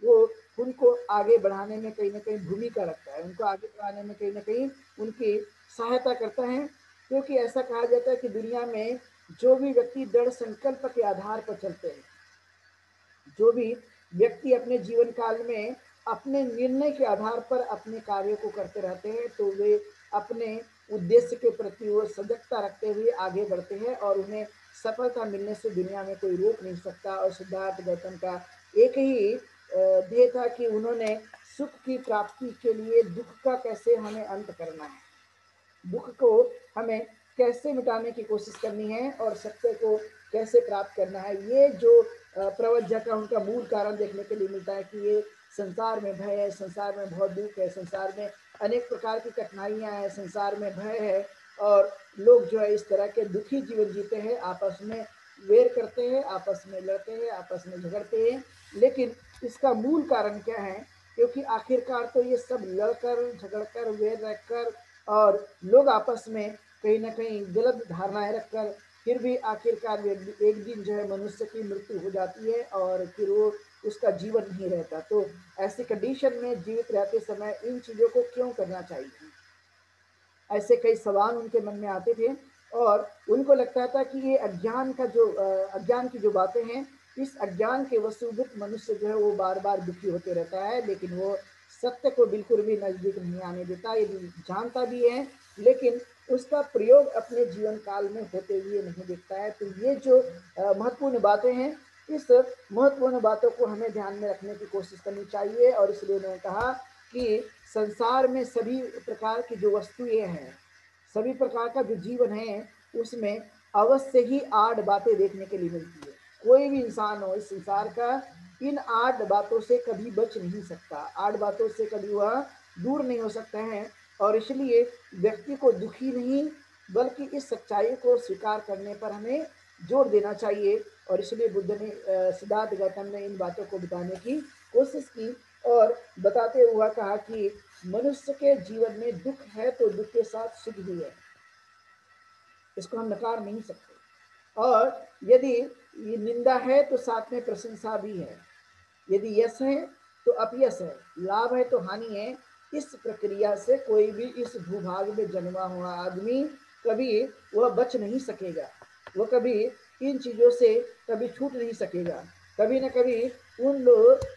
वो उनको आगे बढ़ाने में कहीं ना कहीं भूमिका रखता है, उनको आगे बढ़ाने में कहीं ना कहीं उनकी सहायता करता है। क्योंकि ऐसा कहा जाता है कि दुनिया में जो भी व्यक्ति दृढ़ संकल्प के आधार पर चलते हैं, जो भी व्यक्ति अपने जीवन काल में अपने निर्णय के आधार पर अपने कार्यों को करते रहते हैं, तो वे अपने उद्देश्य के प्रति वो सजगता रखते हुए आगे बढ़ते हैं, और उन्हें सफलता मिलने से दुनिया में कोई रोक नहीं सकता। और सिद्धार्थ गौतम का एक ही ध्येय था कि उन्होंने सुख की प्राप्ति के लिए दुख का कैसे हमें अंत करना है, दुख को हमें कैसे मिटाने की कोशिश करनी है, और सत्य को कैसे प्राप्त करना है। ये जो प्रवज्ञा का उनका मूल कारण देखने के लिए मिलता है कि ये संसार में भय है, संसार में बहुत दुख है, संसार में अनेक प्रकार की कठिनाइयां हैं, संसार में भय है, और लोग जो है इस तरह के दुखी जीवन जीते हैं, आपस में वेर करते हैं, आपस में लड़ते हैं, आपस में झगड़ते हैं। लेकिन इसका मूल कारण क्या है? क्योंकि आखिरकार तो ये सब लड़कर, झगड़कर, वेर रखकर, और लोग आपस में कहीं ना कहीं गलत धारणाएं रखकर, फिर भी आखिरकार एक दिन जो है मनुष्य की मृत्यु हो जाती है, और फिर वो उसका जीवन नहीं रहता। तो ऐसी कंडीशन में जीवित रहते समय इन चीज़ों को क्यों करना चाहिए, ऐसे कई सवाल उनके मन में आते थे। और उनको लगता था कि ये अज्ञान की जो बातें हैं, इस अज्ञान के वशीभूत मनुष्य जो है वो बार बार दुखी होते रहता है, लेकिन वो सत्य को बिल्कुल भी नजदीक नहीं आने देता, ये जानता भी है, लेकिन उसका प्रयोग अपने जीवन काल में होते हुए नहीं दिखता है। तो ये जो महत्वपूर्ण बातें हैं, इस महत्वपूर्ण बातों को हमें ध्यान में रखने की कोशिश करनी चाहिए। और इसलिए उन्होंने कहा कि संसार में सभी प्रकार की जो वस्तुएं हैं, सभी प्रकार का जो जीवन है, उसमें अवश्य ही 8 बातें देखने के लिए मिलती है। कोई भी इंसान हो इस संसार का, इन 8 बातों से कभी बच नहीं सकता, 8 बातों से कभी वह दूर नहीं हो सकता है। और इसलिए व्यक्ति को दुखी नहीं, बल्कि इस सच्चाई को स्वीकार करने पर हमें जोर देना चाहिए। और इसलिए बुद्ध ने सिद्धार्थ गौतम ने इन बातों को बताने की कोशिश की और बताते हुआ कहा कि मनुष्य के जीवन में दुख है तो दुख के साथ सुख भी है, इसको हम नकार नहीं सकते। और यदि ये निंदा है तो साथ में प्रशंसा भी है, यदि यश है तो अपयश है, लाभ है तो हानि है। इस प्रक्रिया से कोई भी इस भूभाग में जन्मा हुआ आदमी कभी वह बच नहीं सकेगा, वह कभी इन चीज़ों से कभी छूट नहीं सकेगा। कभी न कभी उन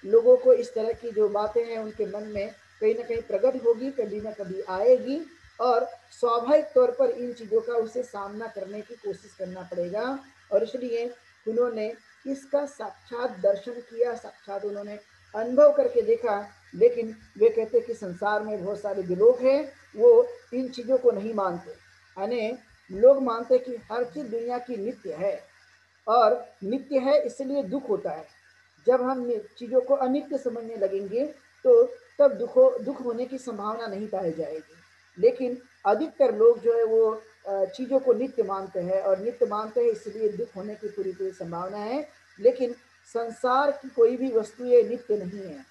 लोगों को इस तरह की जो बातें हैं उनके मन में कहीं ना कहीं प्रकट होगी, कभी ना कभी आएगी, और स्वाभाविक तौर पर इन चीज़ों का उसे सामना करने की कोशिश करना पड़ेगा। और इसलिए उन्होंने इसका साक्षात दर्शन किया, साक्षात उन्होंने अनुभव करके देखा। लेकिन वे कहते कि संसार में बहुत सारे जो लोग हैं वो इन चीज़ों को नहीं मानते। यानी लोग मानते कि हर चीज़ दुनिया की नित्य है, और नित्य है इसलिए दुख होता है। जब हम चीज़ों को अनित्य समझने लगेंगे तो तब दुख होने की संभावना नहीं पाई जाएगी। लेकिन अधिकतर लोग जो है वो चीज़ों को नित्य मानते हैं, और नित्य मानते हैं इसलिए दुख होने की पूरी पूरी संभावना है। लेकिन संसार की कोई भी वस्तु ये नित्य नहीं है।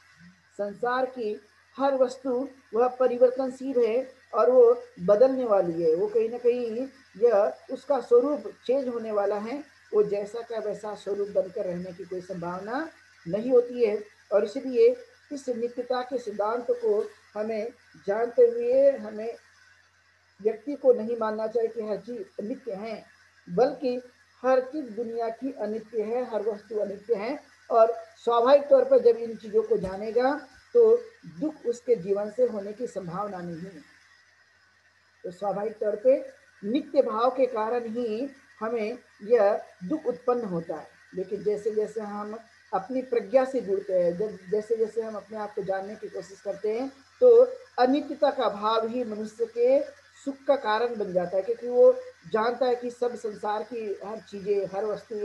संसार की हर वस्तु वह परिवर्तनशील है और वो बदलने वाली है, वो कहीं ना कहीं यह उसका स्वरूप चेंज होने वाला है। वो जैसा का वैसा स्वरूप बनकर रहने की कोई संभावना नहीं होती है। और इसलिए इस नित्यता के सिद्धांत को हमें जानते हुए हमें व्यक्ति को नहीं मानना चाहिए कि हर चीज नित्य है, बल्कि हर चीज दुनिया की अनित्य है, हर वस्तु अनित्य है। और स्वाभाविक तौर पर जब इन चीजों को जानेगा तो दुख उसके जीवन से होने की संभावना नहीं है। तो स्वाभाविक तौर पे नित्य भाव के कारण ही हमें यह दुख उत्पन्न होता है। लेकिन जैसे जैसे हम अपनी प्रज्ञा से जुड़ते हैं, जब जैसे जैसे हम अपने आप को जानने की कोशिश करते हैं, तो अनित्यता का भाव ही मनुष्य के सुख का कारण बन जाता है। क्योंकि वो जानता है कि सब संसार की हर चीज़ें, हर वस्तु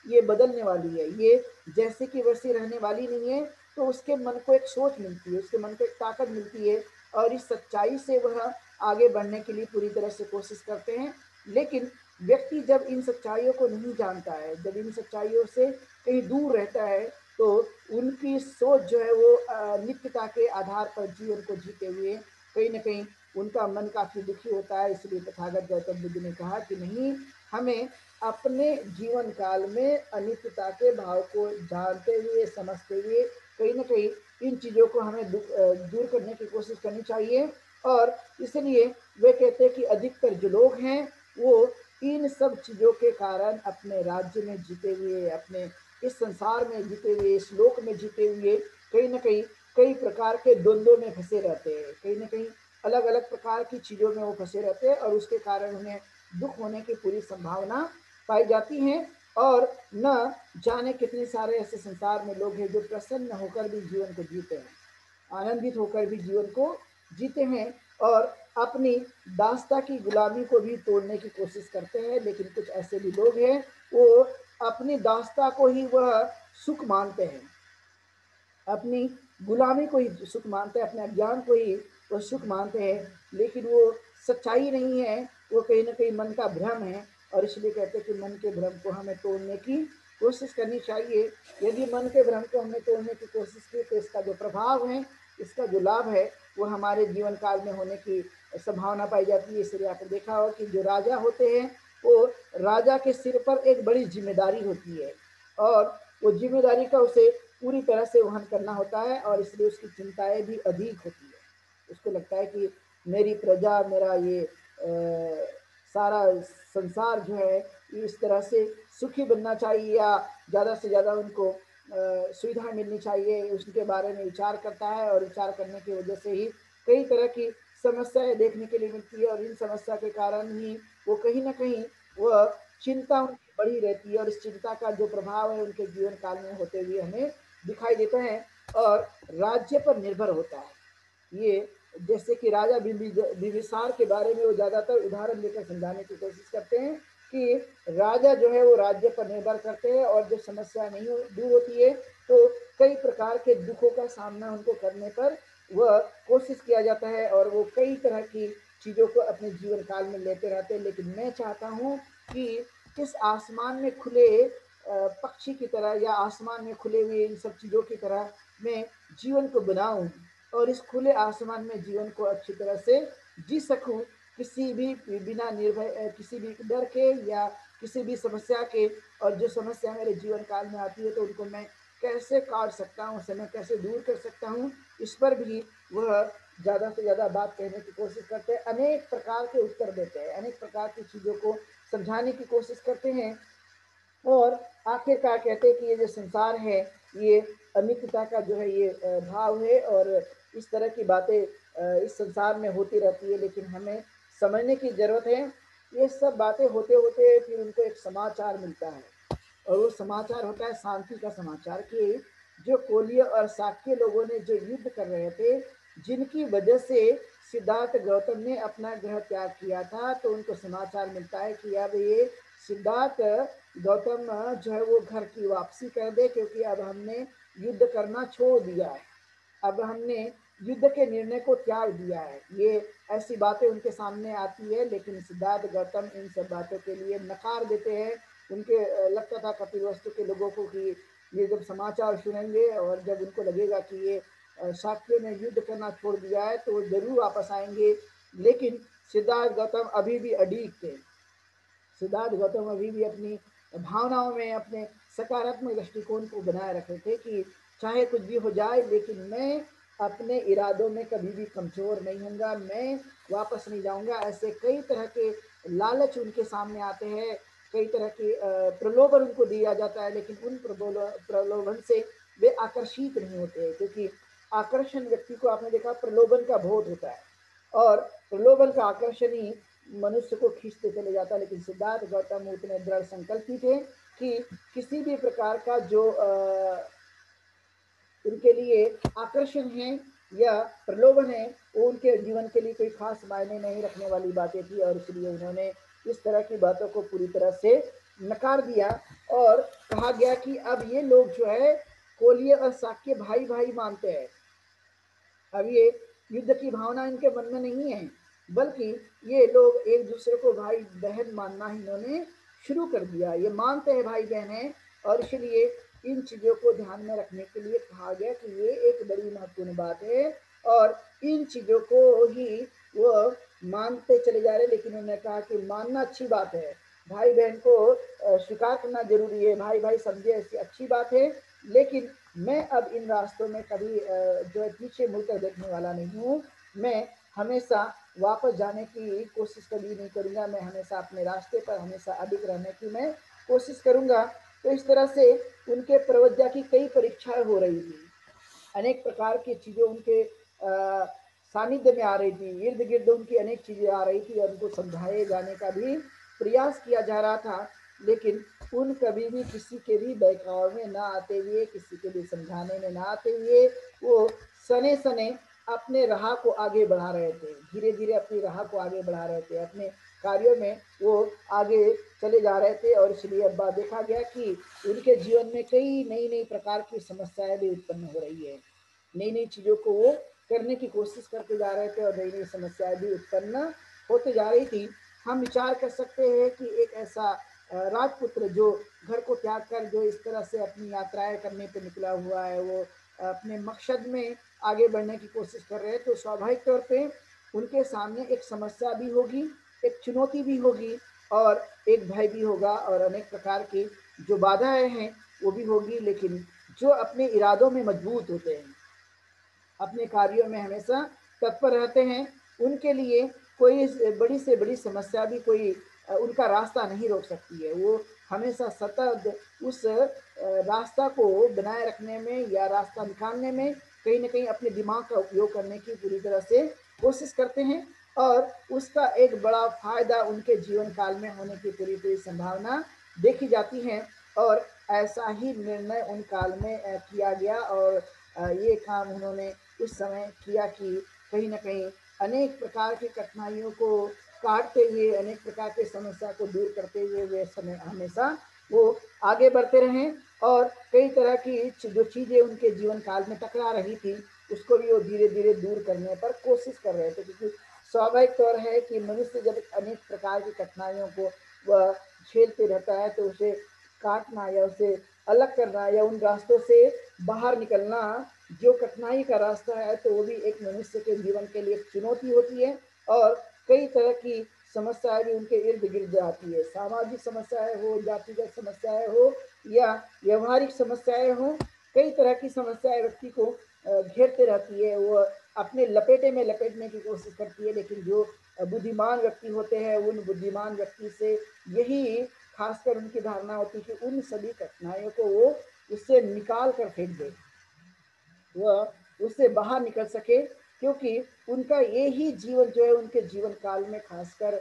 ये बदलने वाली है, ये जैसे कि वैसे रहने वाली नहीं है। तो उसके मन को एक सोच मिलती है, उसके मन को एक ताकत मिलती है, और इस सच्चाई से वह आगे बढ़ने के लिए पूरी तरह से कोशिश करते हैं। लेकिन व्यक्ति जब इन सच्चाइयों को नहीं जानता है, जब इन सच्चाइयों से कहीं दूर रहता है, तो उनकी सोच जो है वो नित्यता के आधार पर जीवन को जीते हुए कहीं ना कहीं उनका मन काफी दुखी होता है। इसलिए तथागत गौतम बुद्ध ने कहा कि नहीं, हमें अपने जीवन काल में अनित्यता के भाव को जानते हुए, समझते हुए कहीं ना कहीं इन चीज़ों को हमें दूर करने की कोशिश करनी चाहिए। और इसलिए वे कहते हैं कि अधिकतर जो लोग हैं वो इन सब चीज़ों के कारण अपने राज्य में जीते हुए, अपने इस संसार में जीते हुए, इस लोक में जीते हुए कहीं ना कहीं कई प्रकार के द्वंद्वों में फंसे रहते हैं, कहीं ना कहीं अलग अलग प्रकार की चीज़ों में वो फंसे रहते हैं, और उसके कारण उन्हें दुख होने की पूरी संभावना पाई जाती है। और न जाने कितने सारे ऐसे संसार में लोग हैं जो प्रसन्न होकर भी जीवन को जीते हैं, आनंदित होकर भी जीवन को जीते हैं, और अपनी दास्ता की गुलामी को भी तोड़ने की कोशिश करते हैं। लेकिन कुछ ऐसे भी लोग हैं वो अपनी दास्ता को ही वह सुख मानते हैं, अपनी गुलामी को ही सुख मानते हैं, अपने अज्ञान को ही वो सुख मानते हैं। लेकिन वो सच्चाई नहीं है, वो कहीं ना कहीं मन का भ्रम है। और इसलिए कहते हैं कि मन के भ्रम को हमें तोड़ने की कोशिश करनी चाहिए। यदि मन के भ्रम को हमने तोड़ने की कोशिश की तो इसका जो प्रभाव है, इसका जो लाभ है, वो हमारे जीवन काल में होने की संभावना पाई जाती है। इसलिए आपने देखा हो कि जो राजा होते हैं वो राजा के सिर पर एक बड़ी जिम्मेदारी होती है, और वो जिम्मेदारी का उसे पूरी तरह से वहन करना होता है, और इसलिए उसकी चिंताएं भी अधिक होती है। उसको लगता है कि मेरी प्रजा, मेरा ये सारा संसार जो है इस तरह से सुखी बनना चाहिए, या ज़्यादा से ज़्यादा उनको सुविधा मिलनी चाहिए, उसके बारे में विचार करता है। और विचार करने की वजह से ही कई तरह की समस्याएं देखने के लिए मिलती है, और इन समस्या के कारण ही वो कहीं ना कहीं वह चिंता उनकी बढ़ी रहती है, और इस चिंता का जो प्रभाव है उनके जीवन काल में होते हुए हमें दिखाई देता है, और राज्य पर निर्भर होता है। ये जैसे कि राजा बिंबिसार के बारे में वो ज़्यादातर उदाहरण लेकर समझाने की कोशिश करते हैं कि राजा जो है वो राज्य पर निर्भर करते हैं और जब समस्या नहीं दूर होती है तो कई प्रकार के दुखों का सामना उनको करने पर वह कोशिश किया जाता है और वो कई तरह की चीज़ों को अपने जीवन काल में लेते रहते हैं। लेकिन मैं चाहता हूँ कि इस आसमान में खुले पक्षी की तरह या आसमान में खुले हुए इन सब चीज़ों की तरह मैं जीवन को बनाऊं और इस खुले आसमान में जीवन को अच्छी तरह से जी सकूं, किसी भी बिना निर्भय किसी भी डर के या किसी भी समस्या के। और जो समस्या मेरे जीवन काल में आती है तो उनको मैं कैसे काट सकता हूँ, उसे मैं कैसे दूर कर सकता हूँ, इस पर भी वह ज़्यादा से ज़्यादा बात कहने की कोशिश करते हैं, अनेक प्रकार के उत्तर देते हैं, अनेक प्रकार की चीज़ों को समझाने की कोशिश करते हैं। और आखिरकार कहते हैं कि ये जो संसार है ये अनित्यता का जो है ये भाव है और इस तरह की बातें इस संसार में होती रहती है। लेकिन हमें समझने की ज़रूरत है, ये सब बातें होते होते फिर उनको एक समाचार मिलता है और वो समाचार होता है शांति का समाचार कि जो कोलिय और शाक्य लोगों ने जो युद्ध कर रहे थे, जिनकी वजह से सिद्धार्थ गौतम ने अपना ग्रह त्याग किया था, तो उनको समाचार मिलता है कि अब ये सिद्धार्थ गौतम जो है वो घर की वापसी कर दे, क्योंकि अब हमने युद्ध करना छोड़ दिया है, अब हमने युद्ध के निर्णय को त्याग दिया है। ये ऐसी बातें उनके सामने आती है, लेकिन सिद्धार्थ गौतम इन सब बातों के लिए नकार देते हैं। उनके लगता था कपिलवस्तु के लोगों को कि ये जब समाचार सुनेंगे और जब उनको लगेगा कि ये शाक्यों ने युद्ध करना छोड़ दिया है तो वो जरूर वापस आएंगे। लेकिन सिद्धार्थ गौतम अभी भी अडिग थे, सिद्धार्थ गौतम अभी भी अपनी भावनाओं में अपने सकारात्मक दृष्टिकोण को बनाए रखे थे कि चाहे कुछ भी हो जाए लेकिन मैं अपने इरादों में कभी भी कमज़ोर नहीं होऊंगा, मैं वापस नहीं जाऊंगा। ऐसे कई तरह के लालच उनके सामने आते हैं, कई तरह के प्रलोभन उनको दिया जाता है, लेकिन उन प्रलोभन से वे आकर्षित नहीं होते, क्योंकि आकर्षण व्यक्ति को आपने देखा प्रलोभन का बहुत होता है और प्रलोभन का आकर्षण ही मनुष्य को खींचते चले जाता है। लेकिन सिद्धार्थ गौतम उतने दृढ़ संकल्पी थे कि किसी भी प्रकार का जो उनके लिए आकर्षण है या प्रलोभन है वो उनके जीवन के लिए कोई खास मायने नहीं रखने वाली बातें थी, और इसलिए उन्होंने इस तरह की बातों को पूरी तरह से नकार दिया। और कहा गया कि अब ये लोग जो है कोलिय और शाक्य भाई भाई मानते हैं, अब ये युद्ध की भावना इनके मन में नहीं है, बल्कि ये लोग एक दूसरे को भाई बहन मानना ही इन्होंने शुरू कर दिया, ये मानते हैं भाई बहन है। और इसलिए इन चीज़ों को ध्यान में रखने के लिए कहा गया कि ये एक बड़ी महत्वपूर्ण बात है और इन चीज़ों को ही वो मानते चले जा रहे। लेकिन उन्होंने कहा कि मानना अच्छी बात है, भाई बहन को स्वीकार करना जरूरी है, भाई भाई समझे ऐसी अच्छी बात है, लेकिन मैं अब इन रास्तों में कभी जो है पीछे मुड़कर देखने वाला नहीं हूँ। मैं हमेशा वापस जाने की कोशिश कभी नहीं करूँगा, मैं हमेशा अपने रास्ते पर हमेशा अडिग रहने की मैं कोशिश करूँगा। तो इस तरह से उनके प्रवज्ञा की कई परीक्षाएं हो रही थी, अनेक प्रकार की चीज़ें उनके सानिध्य में आ रही थी, इर्द गिर्द उनकी अनेक चीज़ें आ रही थी और उनको समझाए जाने का भी प्रयास किया जा रहा था। लेकिन उन कभी भी किसी के भी बहकाव में ना आते हुए, किसी के भी समझाने में ना आते हुए वो सने सने अपने राह को आगे बढ़ा रहे थे, धीरे धीरे अपनी राह को आगे बढ़ा रहे थे, अपने कार्यों में वो आगे चले जा रहे थे। और इसलिए अब देखा गया कि उनके जीवन में कई नई नई प्रकार की समस्याएं भी उत्पन्न हो रही है, नई नई चीज़ों को वो करने की कोशिश करते जा रहे थे और नई नई समस्याएं भी उत्पन्न होते जा रही थी। हम विचार कर सकते हैं कि एक ऐसा राजपुत्र जो घर को त्याग कर जो इस तरह से अपनी यात्राएं करने पर निकला हुआ है, वो अपने मकसद में आगे बढ़ने की कोशिश कर रहे हैं, तो स्वाभाविक तौर पे उनके सामने एक समस्या भी होगी, एक चुनौती भी होगी और एक भय भी होगा और अनेक प्रकार की जो बाधाएं हैं वो भी होगी। लेकिन जो अपने इरादों में मजबूत होते हैं, अपने कार्यों में हमेशा तत्पर रहते हैं, उनके लिए कोई बड़ी से बड़ी समस्या भी कोई उनका रास्ता नहीं रोक सकती है। वो हमेशा सतत उस रास्ता को बनाए रखने में या रास्ता निकालने में कहीं न कहीं अपने दिमाग का उपयोग करने की पूरी तरह से कोशिश करते हैं और उसका एक बड़ा फ़ायदा उनके जीवन काल में होने की पूरी पूरी संभावना देखी जाती है। और ऐसा ही निर्णय उन काल में किया गया और ये काम उन्होंने उस समय किया कि कहीं न कहीं अनेक प्रकार की कठिनाइयों को काटते हुए, अनेक प्रकार की समस्या को दूर करते हुए वे समय हमेशा वो आगे बढ़ते रहें और कई तरह की जो चीज़ें उनके जीवन काल में टकरा रही थी, उसको भी वो धीरे-धीरे दूर करने पर कोशिश कर रहे थे, क्योंकि स्वाभाविक तौर है कि मनुष्य जब अनेक प्रकार की कठिनाइयों को वह झेलते रहता है, तो उसे काटना या उसे अलग करना या उन रास्तों से बाहर निकलना, जो कठिनाई का रास्ता है, तो वो भी एक मनुष्य के जीवन के लिए एक चुनौती होती है और कई तरह की समस्याएँ भी उनके इर्द-गिर्द आती है। सामाजिक समस्याएँ हो, जातिगत समस्याएँ हो या व्यावहारिक समस्याएँ हों, कई तरह की समस्याएँ व्यक्ति को घेरते रहती है। वो अपने लपेटे में लपेटने की कोशिश करती है, लेकिन जो बुद्धिमान व्यक्ति होते हैं, उन बुद्धिमान व्यक्ति से यही खासकर उनकी धारणा होती है कि उन सभी कठिनाइयों को वो उससे निकाल कर फेंक दे, वह उससे बाहर निकल सके, क्योंकि उनका ये ही जीवन जो है उनके जीवन काल में खासकर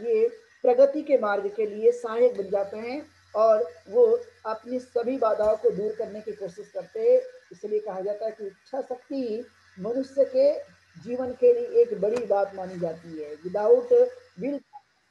ये प्रगति के मार्ग के लिए सहायक बन जाते हैं और वो अपनी सभी बाधाओं को दूर करने की कोशिश करते हैं। इसलिए कहा जाता है कि इच्छा शक्ति मनुष्य के जीवन के लिए एक बड़ी बात मानी जाती है। विदाउट विल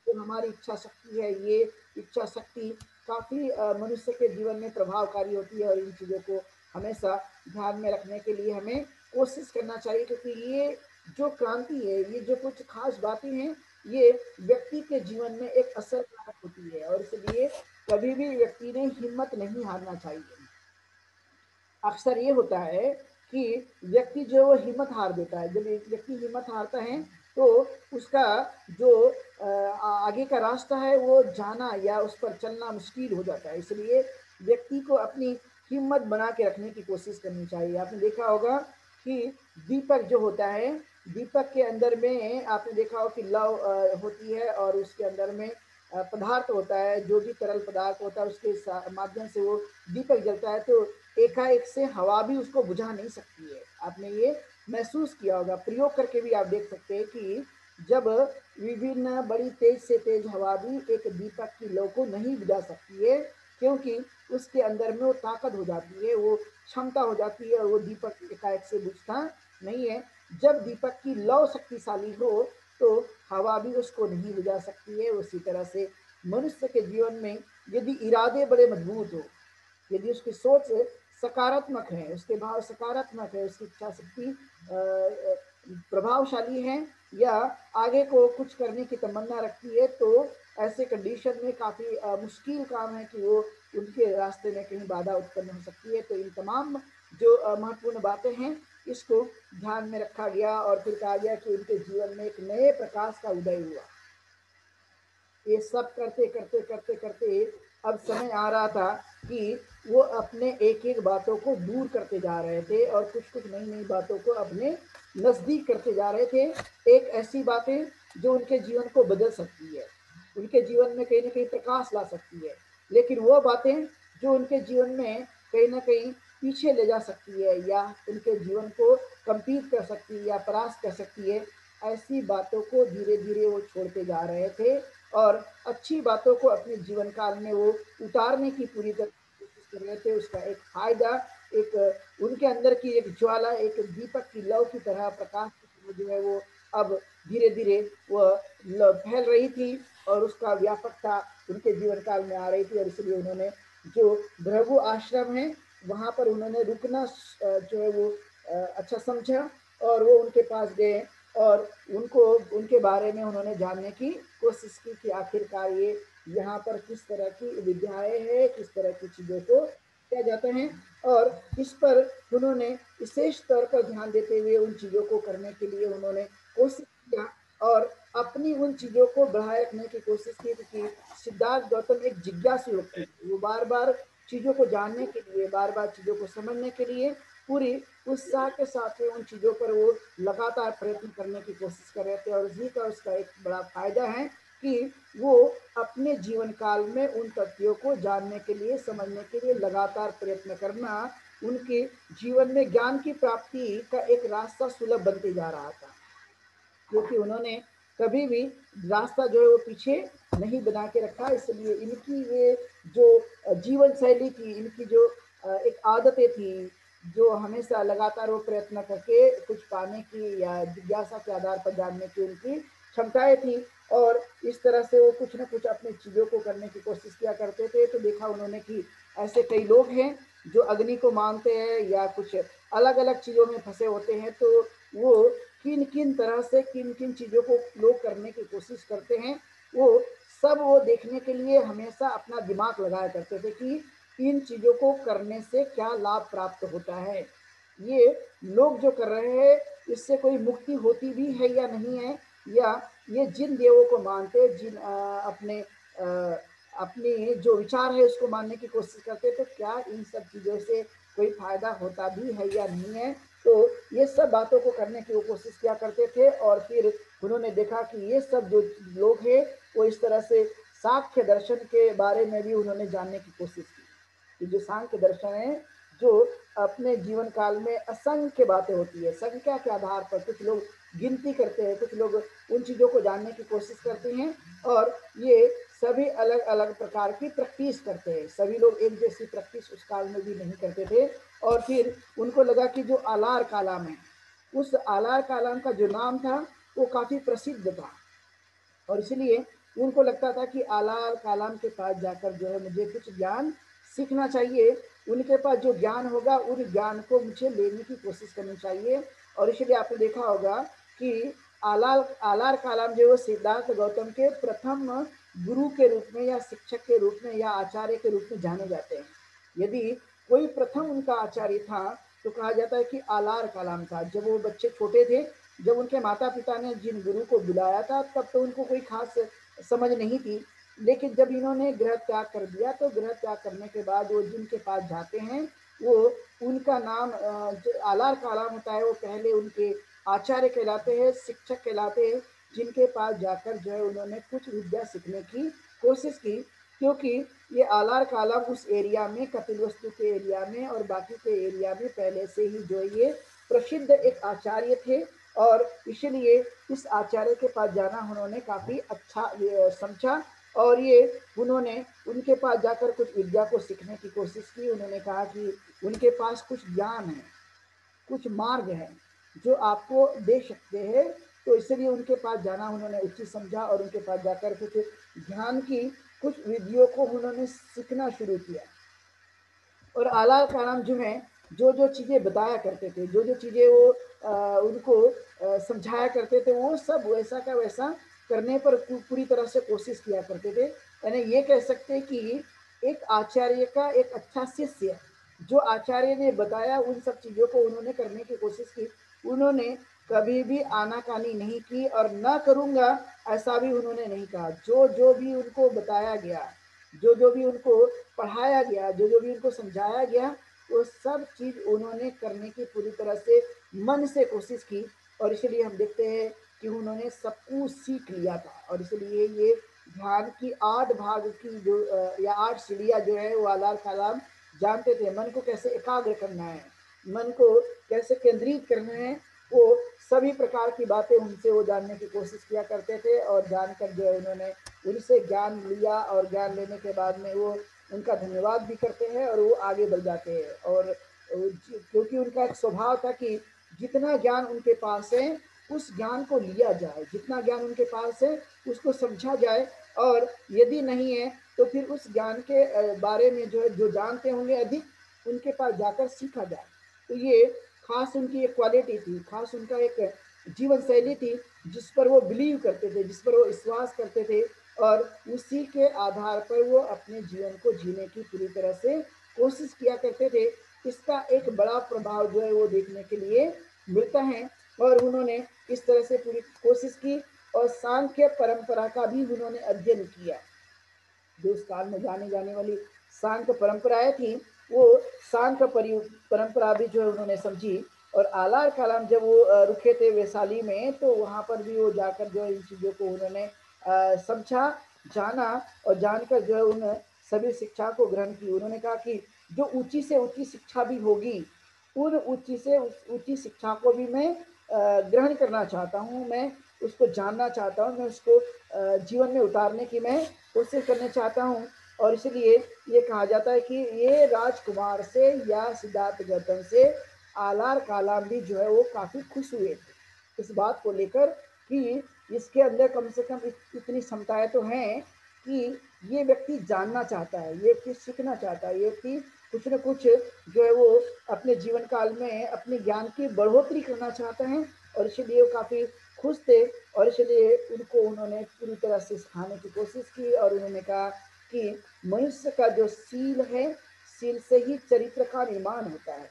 जो हमारी इच्छा शक्ति है, ये इच्छा शक्ति काफ़ी मनुष्य के जीवन में प्रभावकारी होती है और इन चीज़ों को हमेशा ध्यान में रखने के लिए हमें कोशिश करना चाहिए, क्योंकि ये जो क्रांति है, ये जो कुछ खास बातें हैं, ये व्यक्ति के जीवन में एक असरकारक होती है और इसलिए कभी भी व्यक्ति ने हिम्मत नहीं हारना चाहिए। अक्सर ये होता है कि व्यक्ति जो है वो हिम्मत हार देता है। जब एक व्यक्ति हिम्मत हारता है, तो उसका जो आगे का रास्ता है वो जाना या उस पर चलना मुश्किल हो जाता है। इसलिए व्यक्ति को अपनी हिम्मत बना के रखने की कोशिश करनी चाहिए। आपने देखा होगा कि दीपक जो होता है, दीपक के अंदर में आपने देखा हो कि लौ होती है और उसके अंदर में पदार्थ होता है, जो भी तरल पदार्थ होता है उसके माध्यम से वो दीपक जलता है, तो एकाएक से हवा भी उसको बुझा नहीं सकती है। आपने ये महसूस किया होगा, प्रयोग करके भी आप देख सकते हैं कि जब विभिन्न बड़ी तेज से तेज हवा भी एक दीपक की लौ को नहीं बुझा सकती है, क्योंकि उसके अंदर में वो ताकत हो जाती है, वो क्षमता हो जाती है और वो दीपक एकाएक से बुझता नहीं है। जब दीपक की लौ शक्तिशाली हो, तो हवा भी उसको नहीं बुझा सकती है। उसी तरह से मनुष्य के जीवन में यदि इरादे बड़े मजबूत हो, यदि उसकी सोच सकारात्मक है, उसके भाव सकारात्मक है, उसकी इच्छा शक्ति प्रभावशाली है या आगे को कुछ करने की तमन्ना रखती है, तो ऐसे कंडीशन में काफ़ी मुश्किल काम है कि वो उनके रास्ते में कहीं बाधा उत्पन्न हो सकती है। तो इन तमाम जो महत्वपूर्ण बातें हैं, इसको ध्यान में रखा गया और फिर कहा गया कि उनके जीवन में एक नए प्रकाश का उदय हुआ। ये सब करते करते करते करते अब समय आ रहा था कि वो अपने एक एक बातों को दूर करते जा रहे थे और कुछ कुछ नई नई बातों को अपने नज़दीक करते जा रहे थे। एक ऐसी बातें जो उनके जीवन को बदल सकती है, उनके जीवन में कहीं ना कहीं प्रकाश ला सकती है, लेकिन वो बातें जो उनके जीवन में कहीं ना कहीं पीछे ले जा सकती है या उनके जीवन को कम्पीट कर सकती है या परास्त कर सकती है, ऐसी बातों को धीरे धीरे वो छोड़ते जा रहे थे और अच्छी बातों को अपने जीवन काल में वो उतारने की पूरी तरह कोशिश कर रहे थे। उसका एक फ़ायदा, एक उनके अंदर की एक ज्वाला, एक दीपक की लौ की तरह प्रकाश की तरह जो है वो अब धीरे-धीरे वह फैल रही थी और उसका व्यापकता उनके जीवन काल में आ रही थी और इसलिए उन्होंने जो भृगु आश्रम है, वहाँ पर उन्होंने रुकना जो है वो अच्छा समझा और वो उनके पास गए और उनको उनके बारे में उन्होंने जानने की कोशिश की कि आखिरकार ये यहाँ पर किस तरह की विद्याएँ हैं, किस तरह की चीज़ों को किया जाता है और इस पर उन्होंने विशेष तौर पर ध्यान देते हुए उन चीज़ों को करने के लिए उन्होंने कोशिश किया और अपनी उन चीज़ों को बढ़ाए रखने की कोशिश की, क्योंकि सिद्धार्थ गौतम एक जिज्ञासु व्यक्ति थे। वो बार-बार चीज़ों को जानने के लिए, बार-बार चीज़ों को समझने के लिए पूरी उत्साह के साथ में उन चीज़ों पर वो लगातार प्रयत्न करने की कोशिश कर रहे थे और इसी का उसका एक बड़ा फ़ायदा है कि वो अपने जीवन काल में उन तथ्यों को जानने के लिए, समझने के लिए लगातार प्रयत्न करना उनके जीवन में ज्ञान की प्राप्ति का एक रास्ता सुलभ बनते जा रहा था। क्योंकि उन्होंने कभी भी रास्ता जो है वो पीछे नहीं बना के रखा, इसलिए इनकी ये जो जीवन शैली थी, इनकी जो एक आदतें थी, जो हमेशा लगातार वो प्रयत्न करके कुछ पाने की या जिज्ञासा के आधार पर जानने की उनकी क्षमताएँ थी और इस तरह से वो कुछ न कुछ अपनी चीज़ों को करने की कोशिश किया करते थे। तो देखा उन्होंने कि ऐसे कई लोग हैं जो अग्नि को मानते हैं या कुछ अलग-अलग चीज़ों में फँसे होते हैं, तो वो किन-किन तरह से किन-किन चीज़ों को लोग करने की कोशिश करते हैं, वो देखने के लिए हमेशा अपना दिमाग लगाया करते थे कि इन चीज़ों को करने से क्या लाभ प्राप्त होता है। ये लोग जो कर रहे हैं, इससे कोई मुक्ति होती भी है या नहीं है, या ये जिन देवों को मानते हैं, अपने जो विचार है उसको मानने की कोशिश करते हैं, तो क्या इन सब चीज़ों से कोई फ़ायदा होता भी है या नहीं है। तो ये सब बातों को करने की वो कोशिश किया करते थे और फिर उन्होंने देखा कि ये सब जो लोग हैं, वो इस तरह से सांख्य दर्शन के बारे में भी उन्होंने जानने की कोशिश की। कि जो सांख्य दर्शन है, जो अपने जीवन काल में असंख्य बातें होती है, संख्या के आधार पर कुछ लोग गिनती करते हैं, कुछ लोग उन चीज़ों को जानने की कोशिश करते हैं और ये सभी अलग-अलग प्रकार की प्रैक्टिस करते हैं। सभी लोग एक जैसी प्रैक्टिस उस काल में भी नहीं करते थे और फिर उनको लगा कि जो आलार कालाम है, उस आलार कालाम का जो नाम था, वो काफ़ी प्रसिद्ध था। और इसलिए उनको लगता था कि आलाल कालाम के पास जाकर जो है मुझे कुछ ज्ञान सीखना चाहिए। उनके पास जो ज्ञान होगा उन ज्ञान को मुझे लेने की कोशिश करनी चाहिए और इसलिए आपने देखा होगा कि आलाल आलार कालाम जो है वो सिद्धार्थ गौतम के प्रथम गुरु के रूप में या शिक्षक के रूप में या आचार्य के रूप में जाने जाते हैं। यदि कोई प्रथम उनका आचार्य था तो कहा जाता है कि आलार कालाम था। जब वो बच्चे छोटे थे, जब उनके माता-पिता ने जिन गुरु को बुलाया था, तब तो उनको कोई ख़ास समझ नहीं थी। लेकिन जब इन्होंने गृह त्याग कर दिया, तो गृह त्याग करने के बाद वो जिनके पास जाते हैं, वो उनका नाम जो आलार कालाम होता है, वो पहले उनके आचार्य कहलाते हैं, शिक्षक कहलाते हैं, जिनके पास जाकर जो है उन्होंने कुछ विद्या सीखने की कोशिश की। क्योंकि ये आलार कालाम उस एरिया में, कपिलवस्तु के एरिया में और बाकी के एरिया में पहले से ही जो है ये प्रसिद्ध एक आचार्य थे और इसलिए इस आचार्य के पास जाना उन्होंने काफ़ी अच्छा समझा और ये उन्होंने उनके पास जाकर कुछ विद्या को सीखने की कोशिश की। उन्होंने कहा कि उनके पास कुछ ज्ञान है, कुछ मार्ग है, जो आपको दे सकते हैं, तो इसलिए उनके पास जाना उन्होंने उचित समझा और उनके पास जाकर कुछ ध्यान की कुछ विधियों को उन्होंने सीखना शुरू किया। और आला कलाम जो हैं, जो-जो चीज़ें बताया करते थे, जो-जो चीज़ें वो उनको समझाया करते थे, वो सब वैसा का वैसा करने पर पूरी तरह से कोशिश किया करते थे। यानी ये कह सकते हैं कि एक आचार्य का एक अच्छा शिष्य, जो आचार्य ने बताया उन सब चीज़ों को उन्होंने करने की कोशिश की। उन्होंने कभी भी आनाकानी नहीं की और ना करूँगा ऐसा भी उन्होंने नहीं कहा। जो-जो भी उनको बताया गया, जो-जो भी उनको पढ़ाया गया, जो-जो भी उनको समझाया गया, वो सब चीज़ उन्होंने करने की पूरी तरह से मन से कोशिश की और इसीलिए हम देखते हैं कि उन्होंने सब कुछ सीख लिया था और इसलिए ये ध्यान की 8 भाग की जो या 8 सीढ़ियाँ जो है वो आलाल कलाम जानते थे। मन को कैसे एकाग्र करना है, मन को कैसे केंद्रित करना है, वो सभी प्रकार की बातें उनसे वो जानने की कोशिश किया करते थे और जानकर जो है उन्होंने उनसे ज्ञान लिया और ज्ञान लेने के बाद में वो उनका धन्यवाद भी करते हैं और वो आगे बढ़ जाते हैं और क्योंकि उनका एक स्वभाव था कि जितना ज्ञान उनके पास है उस ज्ञान को लिया जाए, जितना ज्ञान उनके पास है उसको समझा जाए और यदि नहीं है तो फिर उस ज्ञान के बारे में जो है जो जानते होंगे अधिक उनके पास जाकर सीखा जाए। तो ये खास उनकी एक क्वालिटी थी, खास उनका एक जीवन शैली थी जिस पर वो बिलीव करते थे, जिस पर वो विश्वास करते थे और उसी के आधार पर वो अपने जीवन को जीने की पूरी तरह से कोशिश किया करते थे। इसका एक बड़ा प्रभाव जो है वो देखने के लिए मिलता है और उन्होंने इस तरह से पूरी कोशिश की और सांख्य परंपरा का भी उन्होंने अध्ययन किया। जो उस काल में जाने जाने वाली सांख्य परंपराएं थी, वो सांख्य परंपरा भी जो है उन्होंने समझी और आलार कलाम जब वो रुके थे वैशाली में, तो वहाँ पर भी वो जाकर जो है इन चीज़ों को उन्होंने समझा, जाना और जानकर जो है उन सभी शिक्षा को ग्रहण की। उन्होंने कहा कि जो ऊँची से ऊँची शिक्षा भी होगी, उन ऊँची से ऊँची शिक्षा को भी मैं ग्रहण करना चाहता हूँ, मैं उसको जानना चाहता हूँ, मैं उसको जीवन में उतारने की मैं कोशिश करना चाहता हूँ। और इसलिए ये कहा जाता है कि ये राजकुमार से या सिद्धार्थ गौतम से आलार कालाम भी जो है वो काफ़ी खुश हुए थे इस बात को लेकर कि इसके अंदर कम से कम इतनी क्षमताएं तो हैं कि ये व्यक्ति जानना चाहता है, ये व्यक्ति सीखना चाहता है, ये व्यक्ति कुछ न कुछ जो है वो अपने जीवन काल में अपने ज्ञान की बढ़ोतरी करना चाहते हैं और इसलिए वो काफ़ी खुश थे और इसलिए उन्होंने पूरी तरह से सिखाने की कोशिश की और उन्होंने कहा कि मनुष्य का जो सील है, सील से ही चरित्र का निर्माण होता है,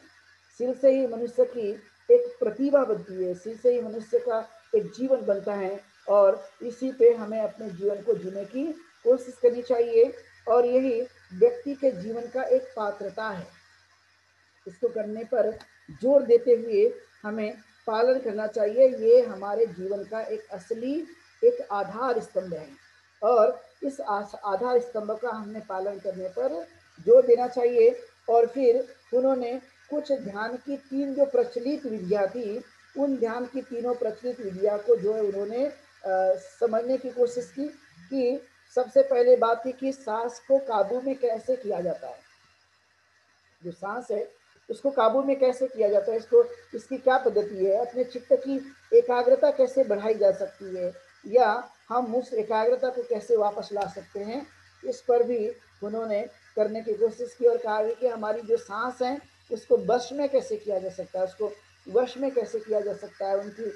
सील से ही मनुष्य की एक प्रतिभा बनती है, सील से ही मनुष्य का एक जीवन बनता है और इसी पे हमें अपने जीवन को जीने की कोशिश करनी चाहिए और यही व्यक्ति के जीवन का एक पात्रता है। इसको करने पर जोर देते हुए हमें पालन करना चाहिए। ये हमारे जीवन का एक असली एक आधार स्तंभ है और इस आधार स्तंभ का हमने पालन करने पर जोर देना चाहिए। और फिर उन्होंने कुछ ध्यान की 3 जो प्रचलित विधियाँ थी, उन ध्यान की तीनों प्रचलित विधियाँ को जो है उन्होंने समझने की कोशिश की कि सबसे पहले बात थी कि सांस को काबू में कैसे किया जाता है। जो सांस है उसको काबू में कैसे किया जाता है, इसको इसकी क्या पद्धति है, अपने चित्त की एकाग्रता कैसे बढ़ाई जा सकती है या हम उस एकाग्रता को कैसे वापस ला सकते हैं, इस पर भी उन्होंने करने की कोशिश की और कहा कि हमारी जो सांस है उसको वश में कैसे किया जा सकता है, उसको वश में कैसे किया जा सकता है, उनकी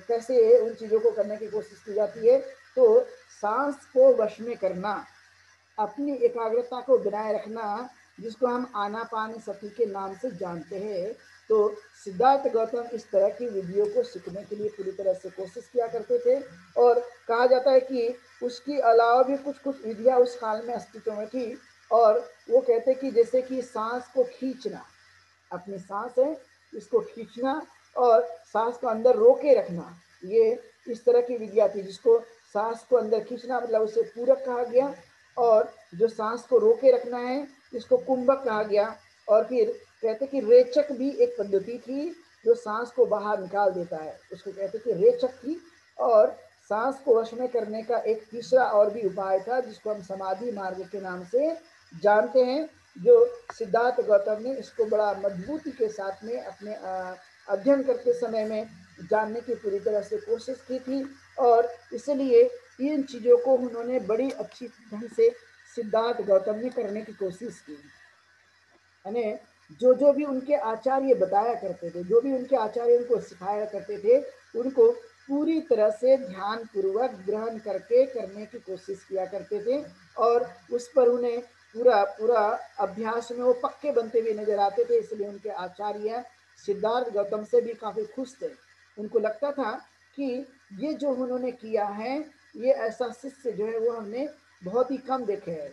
कैसे उन चीज़ों को करने की कोशिश की जाती है। तो सांस को वश में करना, अपनी एकाग्रता को बनाए रखना, जिसको हम आनापानसति के नाम से जानते हैं। तो सिद्धार्थ गौतम इस तरह की विधियों को सीखने के लिए पूरी तरह से कोशिश किया करते थे और कहा जाता है कि उसके अलावा भी कुछ कुछ विधियाँ उस काल में अस्तित्व में थी और वो कहते कि जैसे कि सांस को खींचना, अपनी सांस है इसको खींचना और सांस को अंदर रोके रखना, ये इस तरह की विधियाँ थी। जिसको सांस को अंदर खींचना मतलब उसे पूरक कहा गया और जो सांस को रोके रखना है इसको कुंभक कहा गया। और फिर कहते कि रेचक भी एक पद्धति थी जो सांस को बाहर निकाल देता है, उसको कहते कि रेचक थी। और सांस को वश में करने का एक तीसरा और भी उपाय था जिसको हम समाधि मार्ग के नाम से जानते हैं, जो सिद्धार्थ गौतम ने इसको बड़ा मजबूती के साथ में अपने अध्ययन करते समय में जानने की पूरी तरह से कोशिश की थी और इसलिए इन चीज़ों को उन्होंने बड़ी अच्छी ढंग से सिद्धार्थ गौतम ने करने की कोशिश की। यानी जो भी उनके आचार्य बताया करते थे, जो भी उनके आचार्य उनको सिखाया करते थे, उनको पूरी तरह से ध्यान पूर्वक ग्रहण करके करने की कोशिश किया करते थे और उस पर उन्हें पूरा पूरा अभ्यास में वो पक्के बनते हुए नजर आते थे। इसलिए उनके आचार्य सिद्धार्थ गौतम से भी काफ़ी खुश थे। उनको लगता था कि ये जो उन्होंने किया है, ये ऐसा शिष्य जो है वो हमने बहुत ही कम देखे हैं,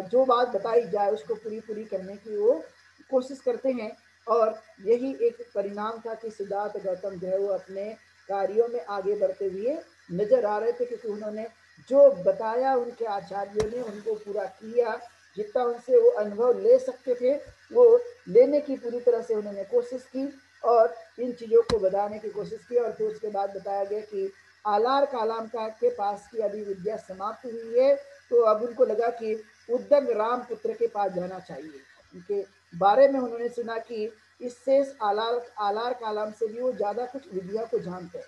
जो बात बताई जाए उसको पूरी पूरी करने की वो कोशिश करते हैं। और यही एक परिणाम था कि सिद्धार्थ गौतम जो है वो अपने कार्यों में आगे बढ़ते हुए नजर आ रहे थे, क्योंकि उन्होंने जो बताया उनके आचार्यों ने उनको पूरा किया, जितना उनसे वो अनुभव ले सकते थे वो लेने की पूरी तरह से उन्होंने कोशिश की और इन चीज़ों को बताने की कोशिश की। और फिर उसके बाद बताया गया कि आलार कालाम का के पास की अभी विद्या समाप्त हुई है, तो अब उनको लगा कि उद्दंग राम पुत्र के पास जाना चाहिए। उनके बारे में उन्होंने सुना कि इससे आलार आलार कालाम से भी वो ज़्यादा कुछ विद्या को जानते हैं,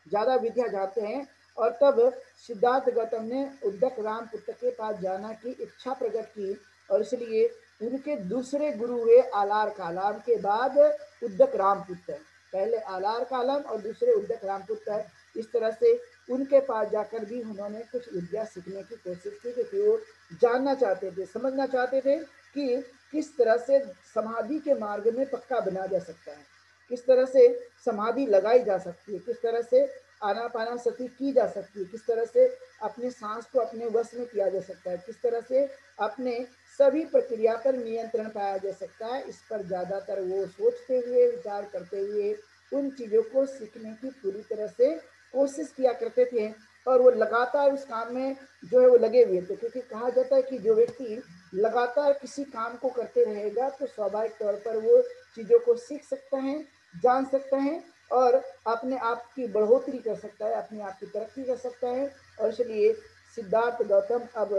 ज़्यादा विद्या जानते हैं। और तब सिद्धार्थ गौतम ने उद्दक राम पुत्र के पास जाना की इच्छा प्रकट की और इसलिए उनके दूसरे गुरु हुए आलार कालाम के बाद उद्दक राम पुत्र, पहले आलार कालाम और दूसरे उद्दक राम पुत्र। इस तरह से उनके पास जाकर भी उन्होंने कुछ विद्या सीखने की कोशिश की, क्योंकि वो जानना चाहते थे, समझना चाहते थे कि किस तरह से समाधि के मार्ग में पक्का बना जा सकता है, किस तरह से समाधि लगाई जा सकती है, किस तरह से आनापानसति की जा सकती है, किस तरह से अपने सांस को अपने वश में किया जा सकता है, किस तरह से अपने सभी प्रक्रिया पर नियंत्रण पाया जा सकता है। इस पर ज़्यादातर वो सोचते हुए विचार करते हुए उन चीज़ों को सीखने की पूरी तरह से कोशिश किया करते थे और वो लगातार उस काम में जो है वो लगे हुए थे, क्योंकि कहा जाता है कि जो व्यक्ति लगातार किसी काम को करते रहेगा तो स्वाभाविक तौर पर वो चीज़ों को सीख सकता है, जान सकता है और अपने आप की बढ़ोतरी कर सकता है, अपने आप की तरक्की कर सकता है। और इसलिए सिद्धार्थ गौतम अब